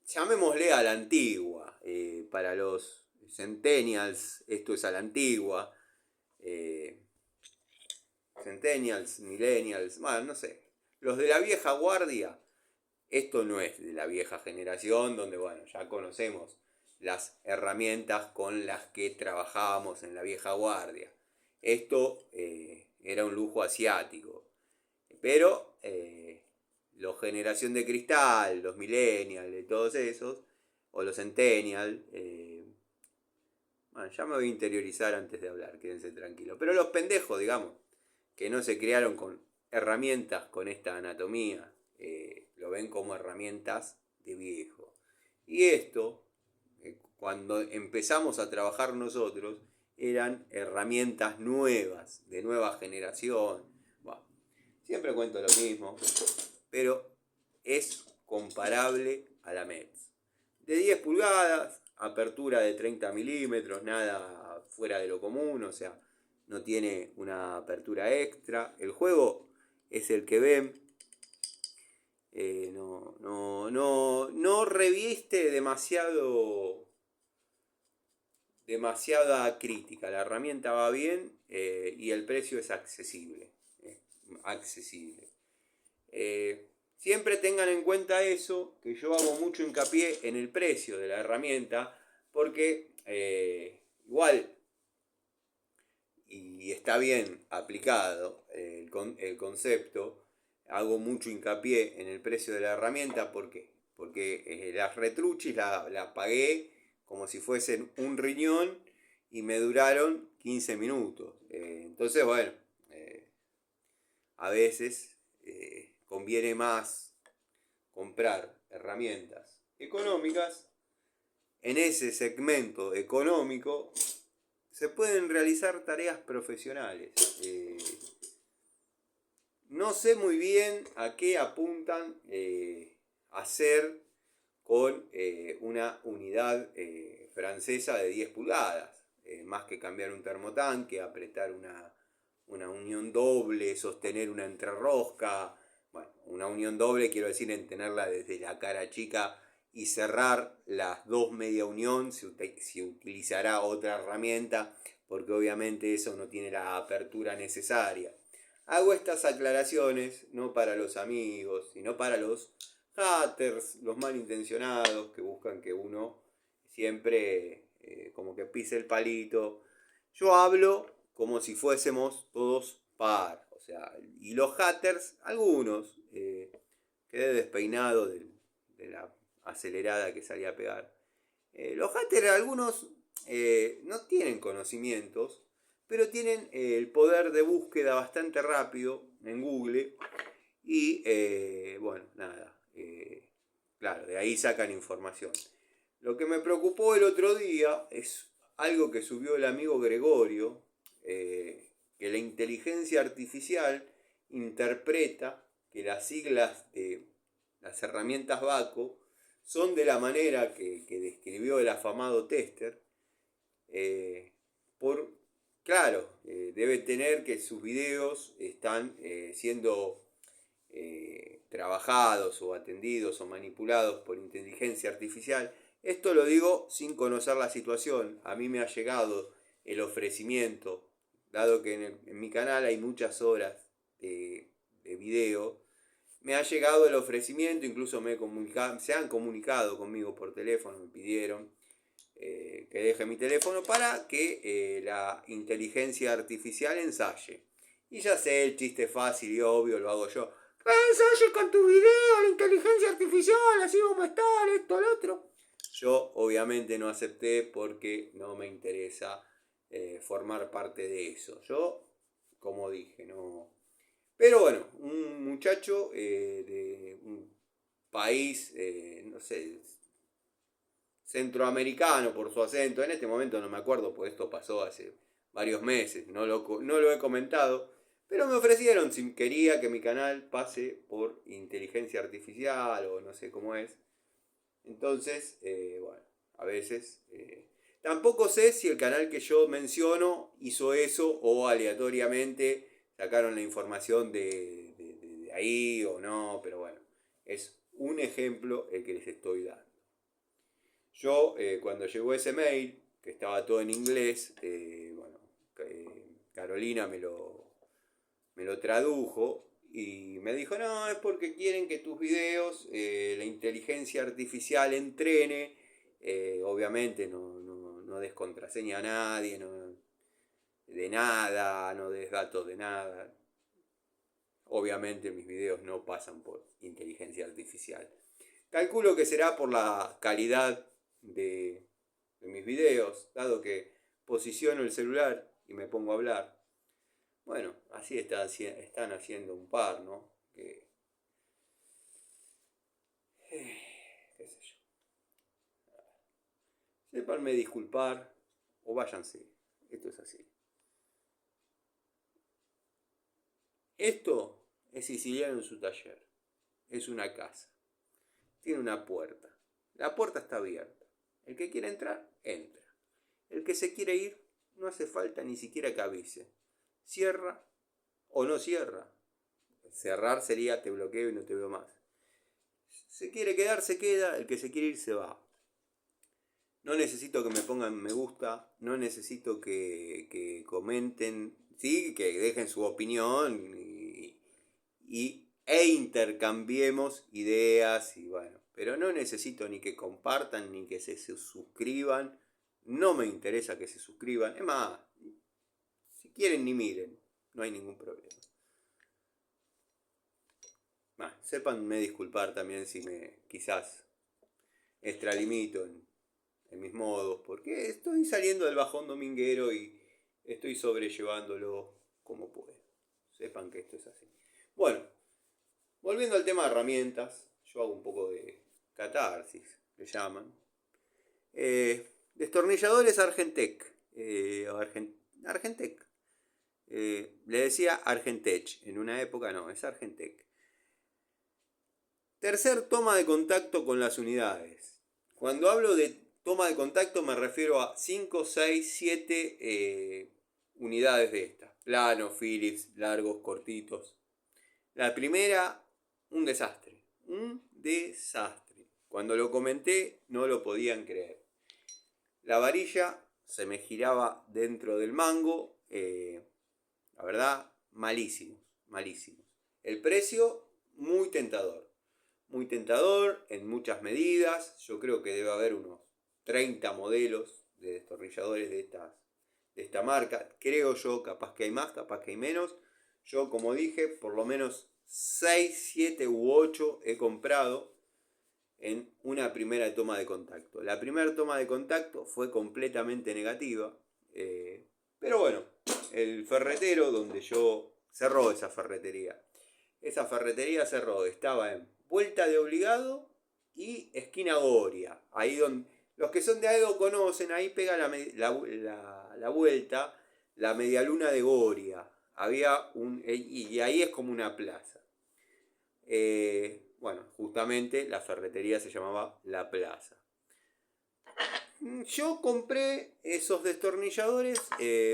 llamémosle a la antigua. Para los centennials, esto es a la antigua. Centennials, millennials, bueno, no sé. Los de la vieja guardia, esto no es de la vieja generación, donde, bueno, ya conocemos las herramientas con las que trabajábamos en la vieja guardia. Esto era un lujo asiático. Pero los generación de cristal, los millennials, de todos esos, o los centennials, bueno, ya me voy a interiorizar antes de hablar, quédense tranquilos. Pero los pendejos, digamos, que no se criaron con herramientas con esta anatomía, lo ven como herramientas de viejo. Y esto, cuando empezamos a trabajar nosotros, eran herramientas nuevas, de nueva generación. Bueno, siempre cuento lo mismo, pero es comparable a la Metz. De 10 pulgadas, apertura de 30 milímetros, nada fuera de lo común, o sea, no tiene una apertura extra. El juego es el que ven. No reviste demasiada crítica. La herramienta va bien y el precio es accesible. Siempre tengan en cuenta eso, que yo hago mucho hincapié en el precio de la herramienta, porque igual, y está bien aplicado el concepto, hago mucho hincapié en el precio de la herramienta, ¿por qué? Porque las retruchis las pagué como si fuesen un riñón y me duraron 15 minutos. Entonces, bueno, a veces conviene más comprar herramientas económicas. En ese segmento económico se pueden realizar tareas profesionales. No sé muy bien a qué apuntan hacer con una unidad francesa de 10 pulgadas. Más que cambiar un termotanque, apretar una unión doble, sostener una entrerrosca. Bueno, una unión doble quiero decir en tenerla desde la cara chica y cerrar las dos media unión. Se utilizará otra herramienta porque obviamente eso no tiene la apertura necesaria. Hago estas aclaraciones no para los amigos, sino para los haters, los malintencionados que buscan que uno siempre como que pise el palito. Yo hablo como si fuésemos todos par. O sea, y los haters, algunos, quedé despeinado de la acelerada que salía a pegar. Los haters, algunos no tienen conocimientos, pero tienen el poder de búsqueda bastante rápido en Google y bueno, nada, claro, de ahí sacan información. Lo que me preocupó el otro día es algo que subió el amigo Gregorio, que la inteligencia artificial interpreta que las siglas de las herramientas Baco son de la manera que describió el afamado tester, por, claro, debe tener que sus videos están siendo trabajados o atendidos o manipulados por inteligencia artificial. Esto lo digo sin conocer la situación. A mí me ha llegado el ofrecimiento, dado que en mi canal hay muchas horas de video. Me ha llegado el ofrecimiento, incluso se han comunicado conmigo por teléfono, me pidieron que deje mi teléfono para que la inteligencia artificial ensaye. Y ya sé, el chiste fácil y obvio lo hago yo. Ensaye con tu video, la inteligencia artificial, así como está, esto, lo otro. Yo obviamente no acepté porque no me interesa formar parte de eso. Yo, como dije, no. Pero bueno, un muchacho de un país, no sé, centroamericano por su acento, en este momento no me acuerdo, pues esto pasó hace varios meses, no lo he comentado, pero me ofrecieron si quería que mi canal pase por inteligencia artificial o no sé cómo es. Entonces, bueno, a veces... tampoco sé si el canal que yo menciono hizo eso o aleatoriamente sacaron la información de ahí o no, pero bueno, es un ejemplo el que les estoy dando. Yo, cuando llegó ese mail, que estaba todo en inglés, bueno, Carolina me lo tradujo y me dijo, no, es porque quieren que tus videos, la inteligencia artificial entrene, obviamente no des contraseña a nadie, de nada, no des datos de nada. Obviamente mis videos no pasan por inteligencia artificial. Calculo que será por la calidad de mis videos, dado que posiciono el celular y me pongo a hablar. Bueno, así están haciendo un par, ¿no? Qué sé yo. Sépanme disculpar o váyanse. Esto es así. Esto es siciliano en su taller. Es una casa. Tiene una puerta. La puerta está abierta. El que quiera entrar, entra. El que se quiere ir, no hace falta ni siquiera que avise. Cierra o no cierra. Cerrar sería te bloqueo y no te veo más. Se quiere quedar, se queda. El que se quiere ir, se va. No necesito que me pongan me gusta. No necesito que comenten. Sí, que dejen su opinión. e intercambiemos ideas y bueno, pero no necesito ni que compartan ni que se suscriban, no me interesa que se suscriban, es más, si quieren ni miren, no hay ningún problema. Bueno, sépanme disculpar también si me quizás extralimito en mis modos, porque estoy saliendo del bajón dominguero y estoy sobrellevándolo como puedo. Sepan que esto es así. Bueno, volviendo al tema de herramientas, yo hago un poco de catarsis, le llaman. Destornilladores Argentec. Argentec. Le decía Argentech. En una época no, es Argentec. Tercer toma de contacto con las unidades. Cuando hablo de toma de contacto me refiero a 5, 6, 7 unidades de estas. Planos, Phillips, largos, cortitos. La primera, un desastre. Un desastre. Cuando lo comenté no lo podían creer. La varilla se me giraba dentro del mango. La verdad, malísimos, malísimos. El precio, muy tentador. Muy tentador en muchas medidas. Yo creo que debe haber unos 30 modelos de destornilladores de esta marca. Creo yo, capaz que hay más, capaz que hay menos. Yo, como dije, por lo menos 6, 7 u 8 he comprado en una primera toma de contacto. La primera toma de contacto fue completamente negativa. Pero bueno, el ferretero donde yo cerró esa ferretería. Esa ferretería cerró, estaba en Vuelta de Obligado y esquina Goria. Ahí donde los que son de Aedo conocen, ahí pega la vuelta, la medialuna de Goria. Había y ahí es como una plaza. Bueno, justamente la ferretería se llamaba La Plaza. Yo compré esos destornilladores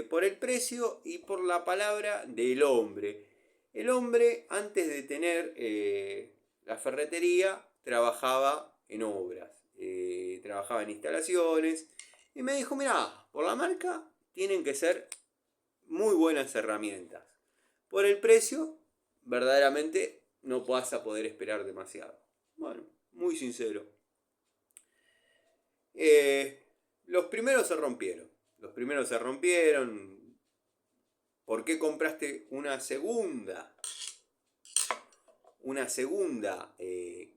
por el precio y por la palabra del hombre. El hombre, antes de tener la ferretería, trabajaba en obras, trabajaba en instalaciones y me dijo, mirá, por la marca tienen que ser muy buenas herramientas. Por el precio, verdaderamente no vas a poder esperar demasiado. Bueno, muy sincero. Los primeros se rompieron. Los primeros se rompieron. ¿Por qué compraste una segunda? Una segunda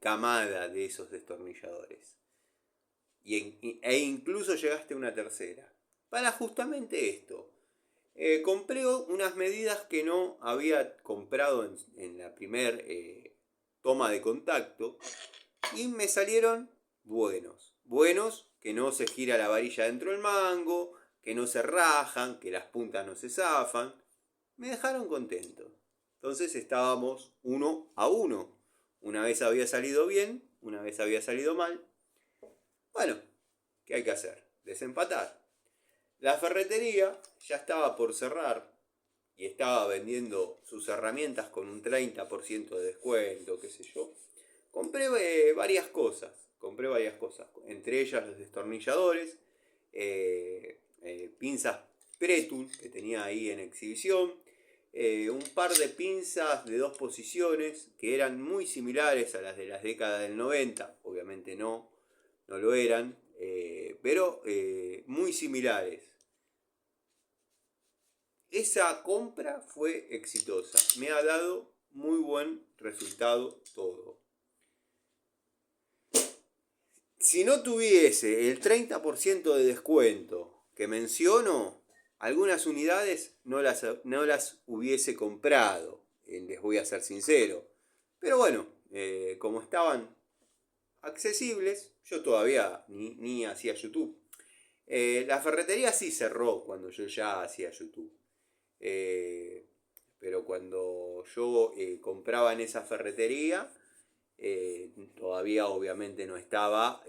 camada de esos destornilladores. E incluso llegaste a una tercera. Para justamente esto. Compré unas medidas que no había comprado en la primer toma de contacto. Y me salieron buenos. Buenos, que no se gira la varilla dentro del mango, que no se rajan, que las puntas no se zafan. Me dejaron contento. Entonces estábamos 1-1. Una vez había salido bien, una vez había salido mal. Bueno, ¿qué hay que hacer? Desempatar. La ferretería ya estaba por cerrar y estaba vendiendo sus herramientas con un 30% de descuento, qué sé yo. Compré varias cosas, entre ellas los destornilladores, pinzas Pretul que tenía ahí en exhibición, un par de pinzas de 2 posiciones que eran muy similares a las de las décadas del 90, obviamente no lo eran, pero muy similares. Esa compra fue exitosa, me ha dado muy buen resultado todo. Si no tuviese el 30% de descuento que menciono, algunas unidades no las hubiese comprado, les voy a ser sincero. Pero bueno, como estaban accesibles, yo todavía ni hacía YouTube. La ferretería sí cerró cuando yo ya hacía YouTube. Pero cuando yo compraba en esa ferretería, todavía obviamente no estaba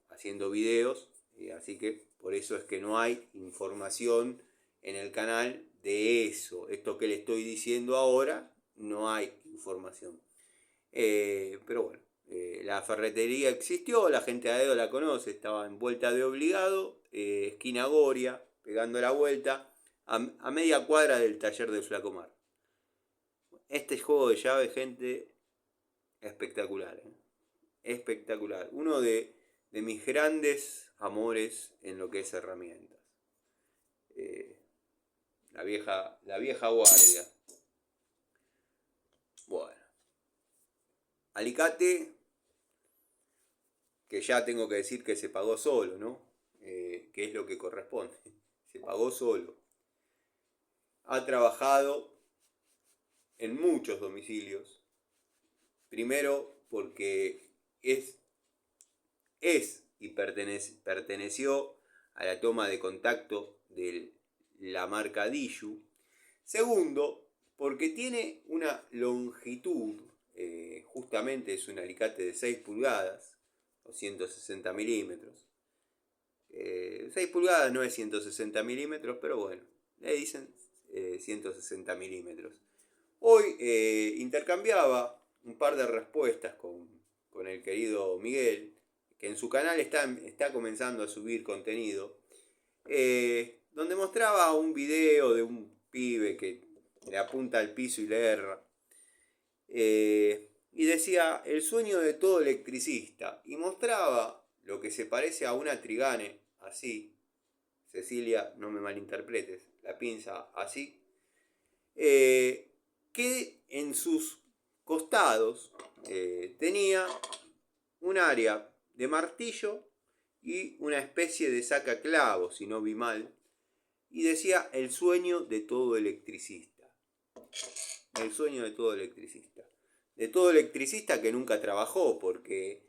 haciendo videos, así que por eso es que no hay información en el canal de eso. Esto que le estoy diciendo ahora, no hay información. Pero bueno, la ferretería existió, la gente de Aedo la conoce, estaba en Vuelta de Obligado, esquina Goria, pegando la vuelta, a media cuadra del taller de Flacomar. Este juego de llave, gente, espectacular, ¿eh? Espectacular. Uno de mis grandes amores en lo que es herramientas. La vieja guardia. Bueno. Alicate, que ya tengo que decir que se pagó solo, ¿no? Que es lo que corresponde. Se pagó solo. Ha trabajado en muchos domicilios. Primero porque es y perteneció a la toma de contacto de la marca Dishu. Segundo, porque tiene una longitud, justamente es un alicate de 6 pulgadas, o 160 milímetros. 6 pulgadas no es 160 milímetros, pero bueno, le dicen 160 milímetros. Hoy intercambiaba un par de respuestas con el querido Miguel, que en su canal está comenzando a subir contenido, donde mostraba un video de un pibe que le apunta al piso y le erra. Y decía, el sueño de todo electricista. Y mostraba lo que se parece a una Trigane, así. Cecilia, no me malinterpretes, la pinza así. Que en sus costados tenía un área de martillo y una especie de sacaclavo, si no vi mal. Y decía, el sueño de todo electricista. El sueño de todo electricista. De todo electricista que nunca trabajó, porque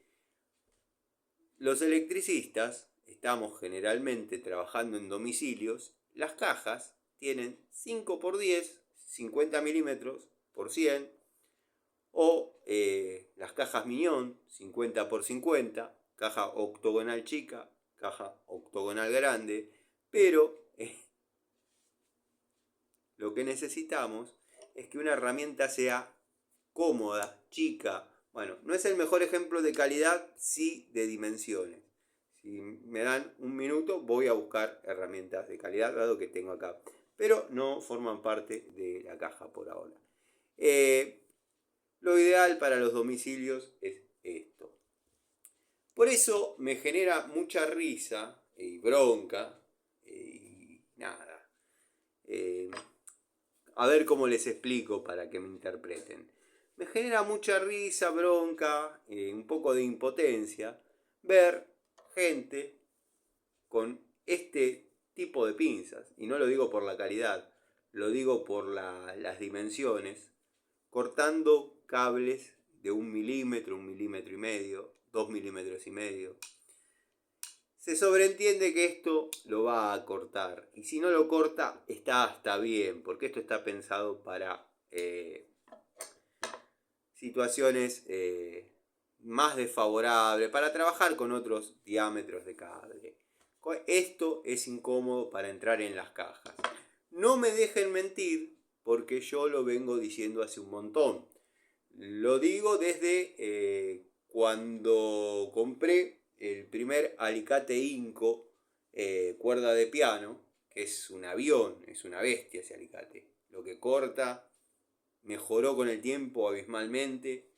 los electricistas estamos generalmente trabajando en domicilios. Las cajas tienen 5x10, 50 milímetros por 100, o las cajas Miñón, 50x50, caja octogonal chica, caja octogonal grande, pero lo que necesitamos es que una herramienta sea cómoda, chica. Bueno, no es el mejor ejemplo de calidad, sí de dimensiones. Si me dan un minuto, voy a buscar herramientas de calidad, dado que tengo acá. Pero no forman parte de la caja por ahora. Lo ideal para los domicilios es esto. Por eso me genera mucha risa y bronca y nada. A ver cómo les explico para que me interpreten. Me genera mucha risa, bronca, un poco de impotencia ver gente con este tipo de pinzas. Y no lo digo por la calidad, lo digo por las dimensiones, cortando cables de 1 milímetro, 1 milímetro y medio, 2 milímetros y medio. Se sobreentiende que esto lo va a cortar. Y si no lo corta, está bien, porque esto está pensado para situaciones más desfavorables, para trabajar con otros diámetros de cable. Esto es incómodo para entrar en las cajas. No me dejen mentir, porque yo lo vengo diciendo hace un montón. Lo digo desde cuando compré el primer alicate Inco, cuerda de piano, que es un avión, es una bestia ese alicate. Lo que corta mejoró con el tiempo abismalmente.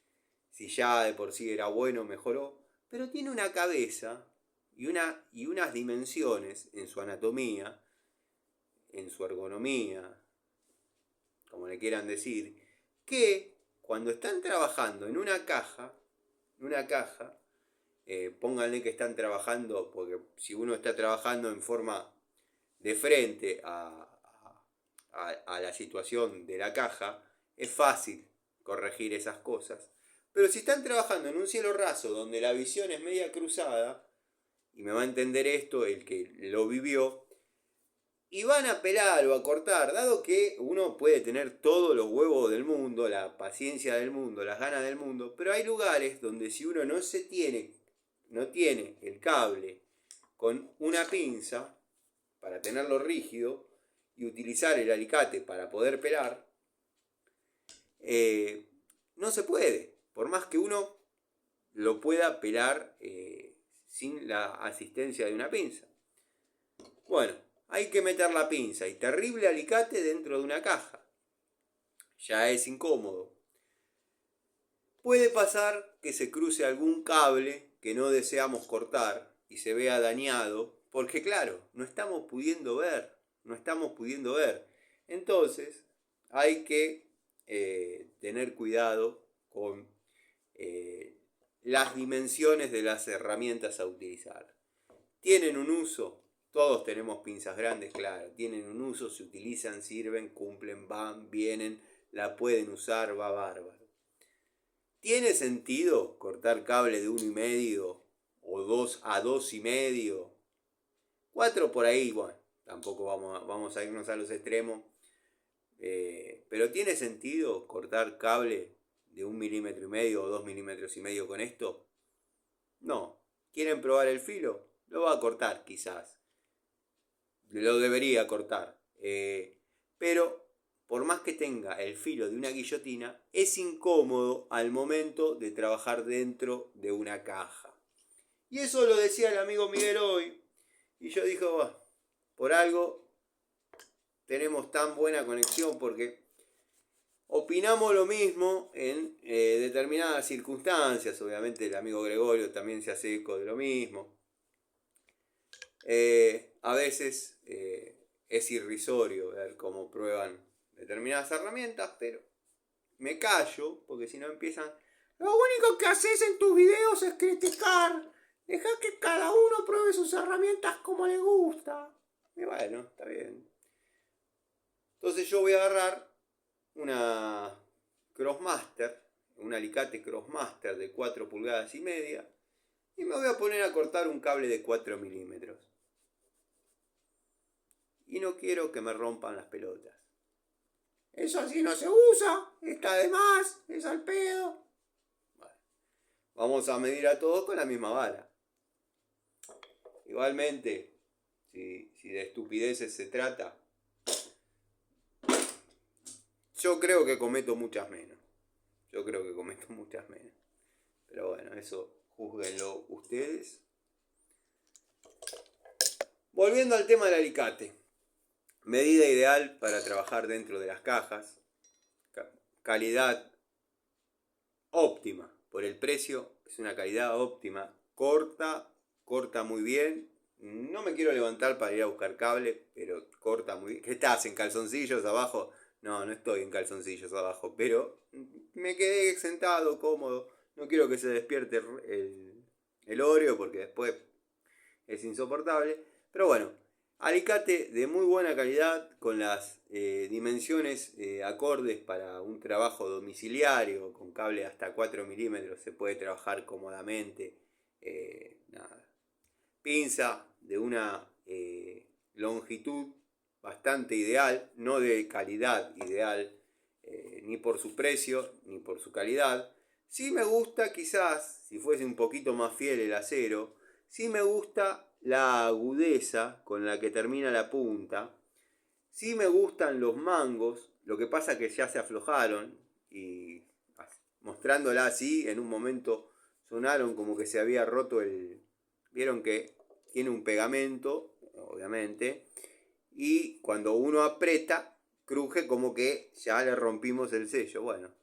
Si ya de por sí era bueno, mejoró. Pero tiene una cabeza y unas dimensiones en su anatomía, en su ergonomía, como le quieran decir, que cuando están trabajando en una caja, pónganle que están trabajando, porque si uno está trabajando en forma de frente a la situación de la caja, es fácil corregir esas cosas. Pero si están trabajando en un cielo raso donde la visión es media cruzada, y me va a entender esto el que lo vivió, y van a pelar o a cortar, dado que uno puede tener todos los huevos del mundo, la paciencia del mundo, las ganas del mundo, pero hay lugares donde si uno no tiene el cable con una pinza para tenerlo rígido y utilizar el alicate para poder pelar, no se puede, por más que uno lo pueda pelar sin la asistencia de una pinza. Bueno, hay que meter la pinza y terrible alicate dentro de una caja. Ya es incómodo. puede pasar que se cruce algún cable que no deseamos cortar y se vea dañado, porque claro, no estamos pudiendo ver, no estamos pudiendo ver. Entonces, hay que tener cuidado con las dimensiones de las herramientas a utilizar. ¿Tienen un uso? Todos tenemos pinzas grandes, claro. Tienen un uso, se utilizan, sirven, cumplen, van, vienen, la pueden usar, va bárbaro. ¿Tiene sentido cortar cable de 1,5 o 2 a 2,5? 4 por ahí, bueno, tampoco vamos a irnos a los extremos. Pero ¿tiene sentido cortar cable de 1,5 mm o 2,5 mm con esto? No. ¿Quieren probar el filo? Lo va a cortar quizás. Lo debería cortar. Pero por más que tenga el filo de una guillotina, es incómodo al momento de trabajar dentro de una caja. Y eso lo decía el amigo Miguel hoy. Y yo dije, por algo tenemos tan buena conexión, porque opinamos lo mismo en determinadas circunstancias. Obviamente el amigo Gregorio también se hace eco de lo mismo. A veces es irrisorio ver cómo prueban determinadas herramientas, pero me callo, porque si no empiezan... Lo único que haces en tus videos es criticar. Deja que cada uno pruebe sus herramientas como le gusta. Y bueno, está bien. Entonces yo voy a agarrar una Crossmaster, un alicate Crossmaster de 4 pulgadas y media, y me voy a poner a cortar un cable de 4 milímetros. Y no quiero que me rompan las pelotas. Eso así no se usa, está de más, es al pedo. Bueno, vamos a medir a todos con la misma vara. Igualmente, si de estupideces se trata, yo creo que cometo muchas menos. Pero bueno, eso júzguenlo ustedes. Volviendo al tema del alicate. Medida ideal para trabajar dentro de las cajas. Calidad óptima. Por el precio es una calidad óptima. Corta muy bien. No me quiero levantar para ir a buscar cable, pero corta muy bien. ¿Qué estás, en calzoncillos abajo? No estoy en calzoncillos abajo, pero me quedé sentado, cómodo. No quiero que se despierte el Oreo, porque después es insoportable. Pero bueno, alicate de muy buena calidad, con las dimensiones acordes para un trabajo domiciliario, con cable hasta 4 milímetros se puede trabajar cómodamente. Pinza de una longitud bastante ideal, no de calidad ideal, ni por su precio ni por su calidad. Sí me gusta, quizás, si fuese un poquito más fiel el acero, sí me gusta la agudeza con la que termina la punta. Sí me gustan los mangos, lo que pasa que ya se aflojaron y mostrándola así, en un momento sonaron como que se había roto el... Vieron que tiene un pegamento, obviamente, y cuando uno aprieta, cruje como que ya le rompimos el sello. Bueno,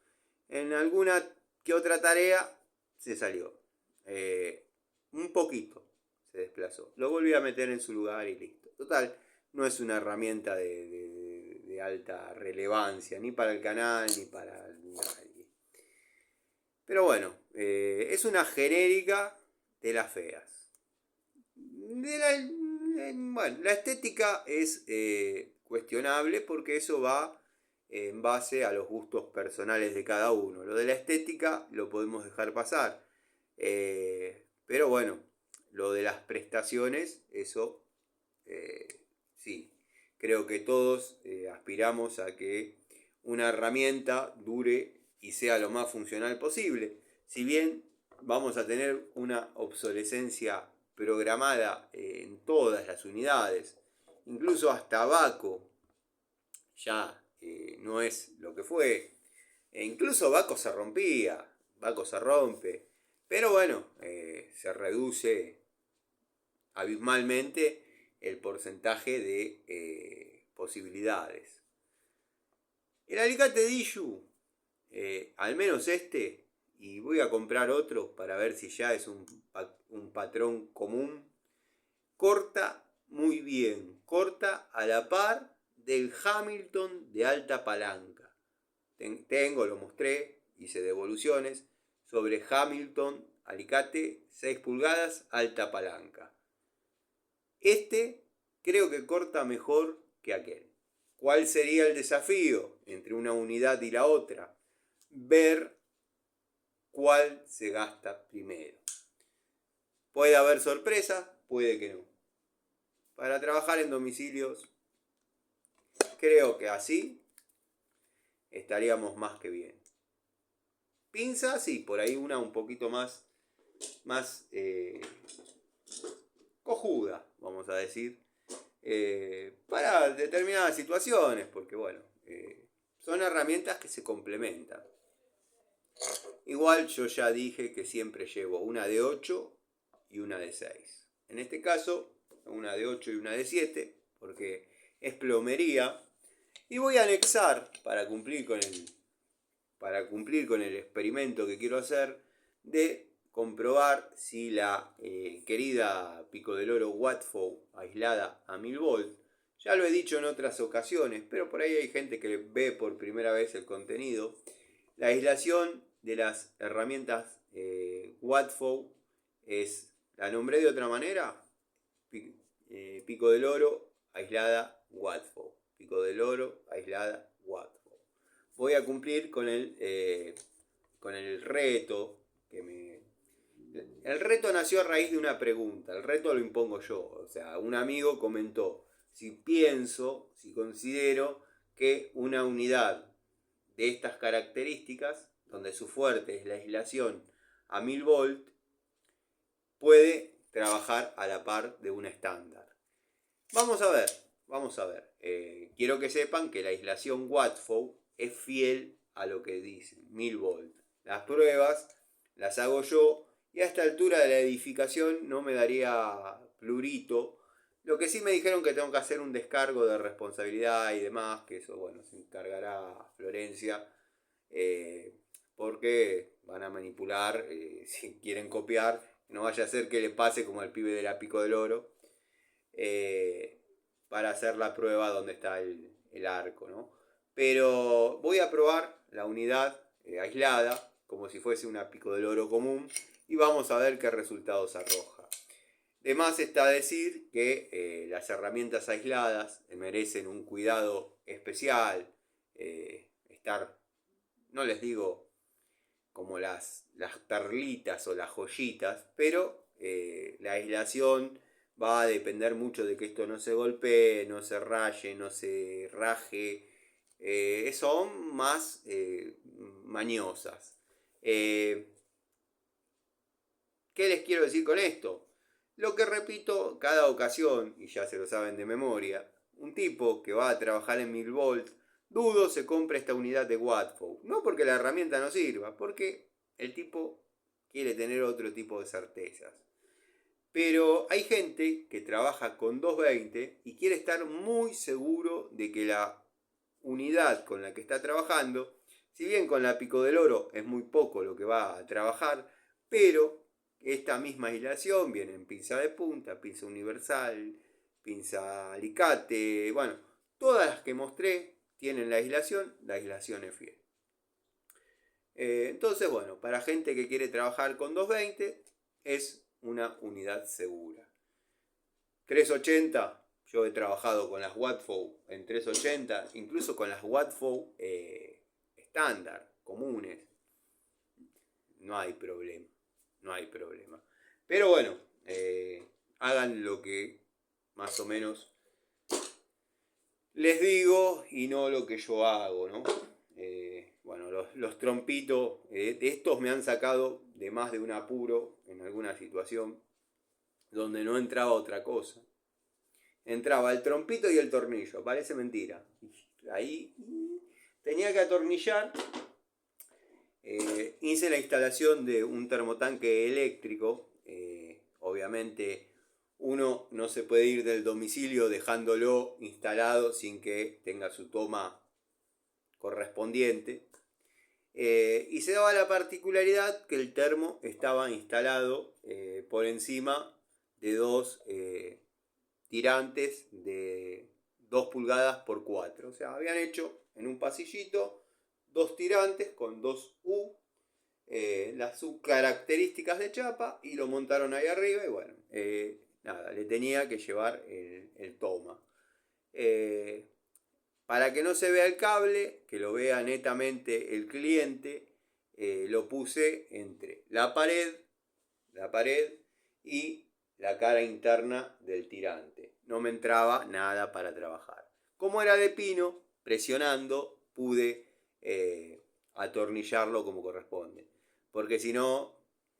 en alguna que otra tarea se salió. Un poquito se desplazó. Lo volví a meter en su lugar y listo. Total, no es una herramienta de alta relevancia, ni para el canal, ni para nadie. Pero bueno, es una genérica de las feas. Bueno, la estética es cuestionable, porque eso va en base a los gustos personales de cada uno. Lo de la estética lo podemos dejar pasar. Pero bueno, lo de las prestaciones, eso sí. Creo que todos aspiramos a que una herramienta dure y sea lo más funcional posible. Si bien vamos a tener una obsolescencia programada en todas las unidades, incluso hasta Baco ya no es lo que fue. E incluso Baco se rompía, Baco se rompe, pero bueno, se reduce abismalmente el porcentaje de posibilidades. El alicate Diju, al menos este, y voy a comprar otro para ver si ya es un patrón común. Corta muy bien, corta a la par del Hamilton de alta palanca. Lo mostré, hice devoluciones sobre Hamilton alicate 6 pulgadas alta palanca. Este creo que corta mejor que aquel. ¿Cuál sería el desafío entre una unidad y la otra? Ver cuál se gasta primero. Puede haber sorpresa, puede que no. Para trabajar en domicilios, creo que así estaríamos más que bien. Pinza, sí, por ahí una un poquito más cojuda, vamos a decir, para determinadas situaciones, porque bueno, son herramientas que se complementan. Igual yo ya dije que siempre llevo una de 8 y una de 6. En este caso, una de 8 y una de 7, porque es plomería. Y voy a anexar, para cumplir con el experimento que quiero hacer, de comprobar si la querida Pico del Oro Watfow aislada a 1000 volts, ya lo he dicho en otras ocasiones, pero por ahí hay gente que ve por primera vez el contenido, la aislación de las herramientas Watfow es, la nombré de otra manera, Pico del Oro aislada Watfow. Pico del Oro aislada Watfow. Voy a cumplir con el reto el reto nació a raíz de una pregunta. El reto lo impongo yo. O sea, un amigo comentó si considero que una unidad de estas características, donde su fuerte es la aislación a 1000 volts, puede trabajar a la par de una estándar. Vamos a ver. Quiero que sepan que la aislación Watfow es fiel a lo que dice, 1000 volts. Las pruebas las hago yo y a esta altura de la edificación no me daría plurito. Lo que sí me dijeron que tengo que hacer un descargo de responsabilidad y demás, que eso, bueno, se encargará Florencia, porque van a manipular, si quieren copiar, no vaya a ser que le pase como al pibe de la Pico del Oro, para hacer la prueba donde está el arco, ¿no? Pero voy a probar la unidad aislada, como si fuese una Pico del Oro común, y vamos a ver qué resultados arroja. De más está decir que las herramientas aisladas merecen un cuidado especial, estar, no les digo como las perlitas o las joyitas, pero la aislación va a depender mucho de que esto no se golpee, no se raye, no se raje, son más mañosas. ¿Qué les quiero decir con esto? Lo que repito cada ocasión, y ya se lo saben de memoria, un tipo que va a trabajar en 1000 volts, dudo se compre esta unidad de Watfow. No porque la herramienta no sirva, porque el tipo quiere tener otro tipo de certezas. Pero hay gente que trabaja con 220 y quiere estar muy seguro de que la unidad con la que está trabajando, si bien con la Pico del Oro es muy poco lo que va a trabajar, pero esta misma aislación viene en pinza de punta, pinza universal, pinza alicate, bueno, todas las que mostré tienen la aislación es fiel. Entonces, bueno, para gente que quiere trabajar con 220 es una unidad segura. 380, yo he trabajado con las Watfow en 380, incluso con las Watfow estándar, comunes. No hay problema. Pero bueno, hagan lo que más o menos les digo y no lo que yo hago, ¿no? Bueno, los trompitos de estos me han sacado de más de un apuro en alguna situación donde no entraba otra cosa. Entraba el trompito y el tornillo, parece mentira. Ahí tenía que atornillar. Hice la instalación de un termotanque eléctrico. Obviamente uno no se puede ir del domicilio dejándolo instalado sin que tenga su toma correspondiente. Y se daba la particularidad que el termo estaba instalado por encima de dos tirantes de 2 pulgadas por 4. O sea, habían hecho en un pasillito 2 tirantes con 2 U, las subcaracterísticas de chapa, y lo montaron ahí arriba y bueno, nada, le tenía que llevar el toma. Para que no se vea el cable, que lo vea netamente el cliente, lo puse entre la pared y la cara interna del tirante. No me entraba nada para trabajar. Como era de pino, presionando pude atornillarlo como corresponde. Porque si no,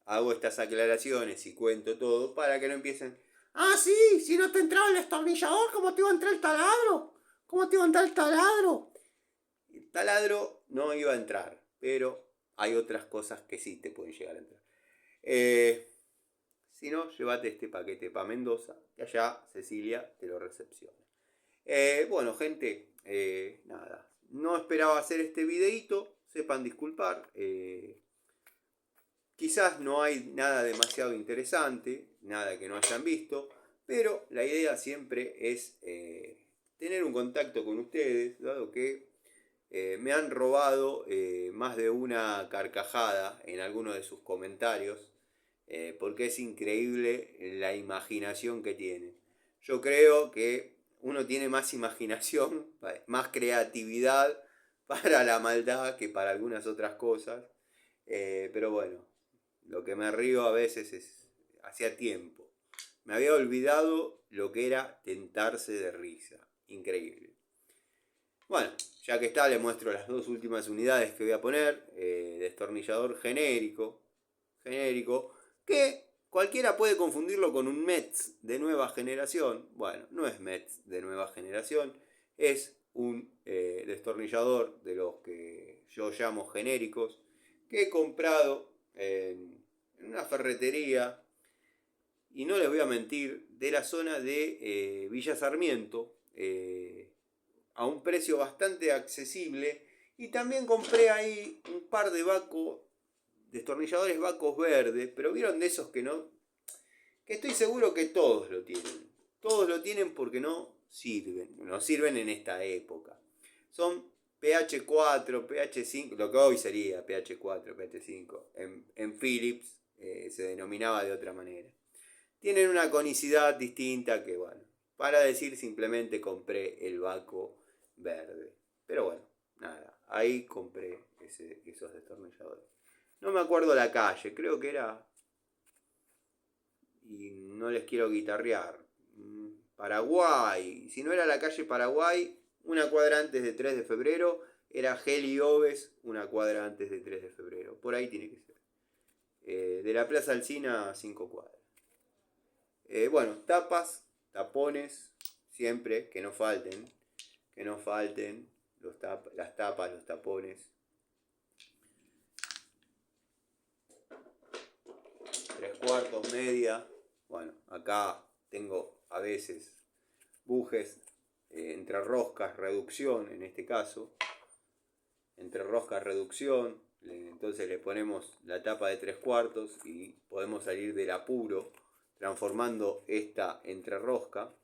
hago estas aclaraciones y cuento todo para que no empiecen. Ah, sí, si no te entraba el destornillador, ¿cómo te iba a entrar el taladro? ¿Cómo te iba a entrar el taladro? El taladro no iba a entrar, pero hay otras cosas que sí te pueden llegar a entrar. Si no, llévate este paquete para Mendoza, que allá Cecilia te lo recepciona. Bueno, gente, nada. No esperaba hacer este videito, sepan disculpar. Quizás no hay nada demasiado interesante, nada que no hayan visto, pero la idea siempre es tener un contacto con ustedes, dado que me han robado más de una carcajada en algunos de sus comentarios, porque es increíble la imaginación que tienen. Yo creo que uno tiene más imaginación, más creatividad para la maldad que para algunas otras cosas, pero bueno, lo que me río a veces es, hacía tiempo, me había olvidado lo que era tentarse de risa, increíble. Bueno, ya que está, le muestro las dos últimas unidades que voy a poner. Destornillador genérico, que cualquiera puede confundirlo con un Metz de nueva generación. Bueno, no es Metz de nueva generación, es un destornillador de los que yo llamo genéricos, que he comprado en una ferretería, y no les voy a mentir, de la zona de Villa Sarmiento, a un precio bastante accesible. Y también compré ahí un par de destornilladores Bacos verdes, pero vieron de esos que no, que estoy seguro que todos lo tienen. Todos lo tienen porque no sirven en esta época. Son PH4, PH5, lo que hoy sería PH4, PH5. En Philips se denominaba de otra manera. Tienen una conicidad distinta que, bueno, para decir simplemente compré el Baco verde. Pero bueno, nada, ahí compré esos destornilladores. No me acuerdo la calle, creo que era, y no les quiero guitarrear, Paraguay. Si no era la calle Paraguay, una cuadra antes de 3 de febrero, era Geli Oves, una cuadra antes de 3 de febrero. Por ahí tiene que ser. De la Plaza Alsina a 5 cuadras. Bueno, tapas, tapones, siempre, que no falten las tapas, los tapones. 3/4, media. Bueno, acá tengo a veces bujes entre roscas, reducción en este caso. Entre roscas, reducción. Entonces le ponemos la tapa de 3/4 y podemos salir del apuro transformando esta entrerrosca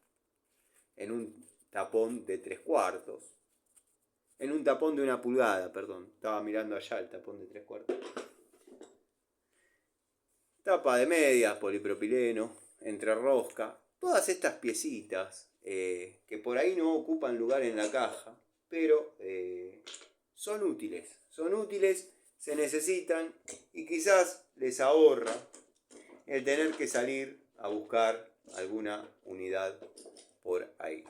en un tapón de 3/4. En un tapón de 1 pulgada, perdón. Estaba mirando allá el tapón de 3/4. Tapa de medias, polipropileno, entrerrosca. Todas estas piecitas que por ahí no ocupan lugar en la caja, pero son útiles. Son útiles, se necesitan y quizás les ahorra el tener que salir a buscar alguna unidad por ahí.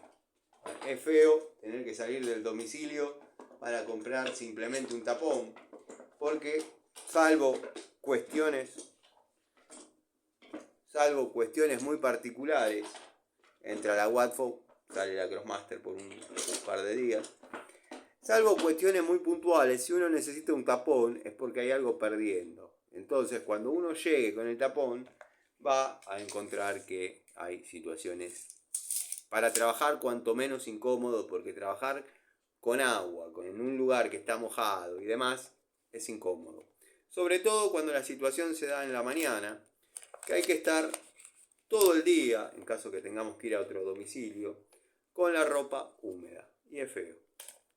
Es feo tener que salir del domicilio para comprar simplemente un tapón, porque salvo cuestiones muy particulares, entra la Watford, sale la Crossmaster por un par de días. Salvo cuestiones muy puntuales, si uno necesita un tapón es porque hay algo perdiendo. Entonces, cuando uno llegue con el tapón, va a encontrar que hay situaciones para trabajar cuanto menos incómodo, porque trabajar con agua, en un lugar que está mojado y demás, es incómodo. Sobre todo cuando la situación se da en la mañana, que hay que estar todo el día, en caso que tengamos que ir a otro domicilio, con la ropa húmeda. Y es feo.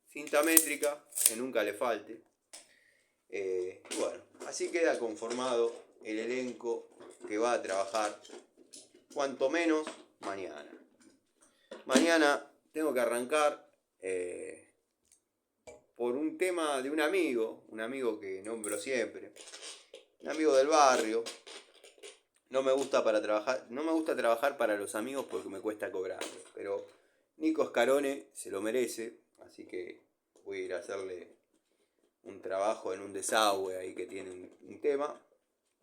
Cinta métrica, que nunca le falte. Bueno, así queda conformado el elenco que va a trabajar, cuanto menos mañana. Mañana tengo que arrancar por un tema de un amigo que nombro siempre, un amigo del barrio. No me gusta trabajar para los amigos porque me cuesta cobrarlo, pero Nico Scarone se lo merece, así que voy a ir a hacerle un trabajo en un desagüe ahí que tiene un tema,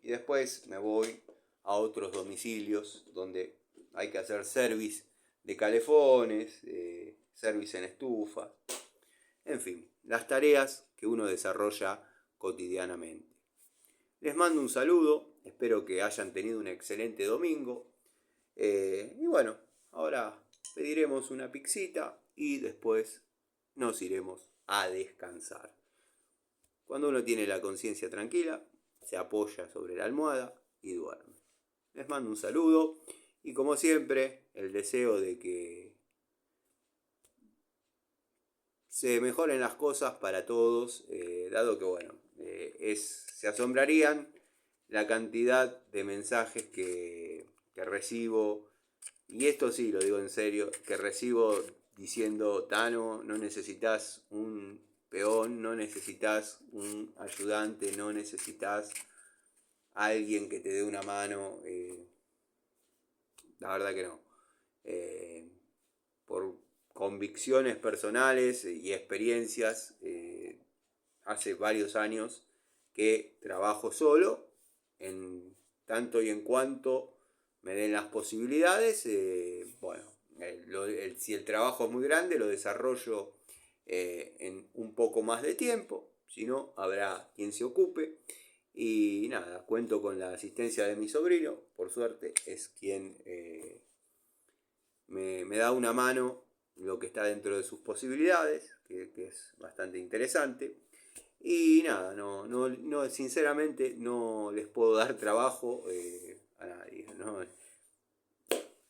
y después me voy a otros domicilios donde hay que hacer service de calefones, service en estufa, en fin, las tareas que uno desarrolla cotidianamente. Les mando un saludo, espero que hayan tenido un excelente domingo. Y bueno, ahora pediremos una pixita y después nos iremos a descansar. Cuando uno tiene la conciencia tranquila, se apoya sobre la almohada y duerme. Les mando un saludo y como siempre, el deseo de que se mejoren las cosas para todos, dado que bueno, se asombrarían la cantidad de mensajes que recibo, y esto sí lo digo en serio, que recibo diciendo: Tano, no necesitas un peón, no necesitas un ayudante, no necesitas alguien que te dé una mano. La verdad que no. Por convicciones personales y experiencias, hace varios años que trabajo solo, en tanto y en cuanto me den las posibilidades. Bueno, si el trabajo es muy grande, lo desarrollo en un poco más de tiempo, si no, habrá quien se ocupe. Y nada, cuento con la asistencia de mi sobrino, por suerte es quien me da una mano, lo que está dentro de sus posibilidades, que es bastante interesante. Y nada, no, sinceramente no les puedo dar trabajo a nadie. ¿No?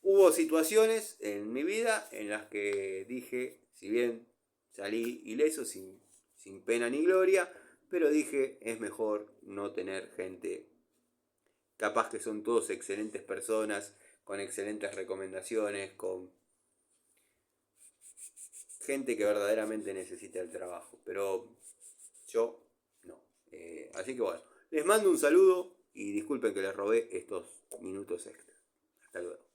Hubo situaciones en mi vida en las que dije, si bien salí ileso, sin pena ni gloria, pero dije, es mejor no tener gente, capaz que son todos excelentes personas, con excelentes recomendaciones, con gente que verdaderamente necesita el trabajo, pero yo no. Así que bueno, les mando un saludo y disculpen que les robé estos minutos extra. Hasta luego.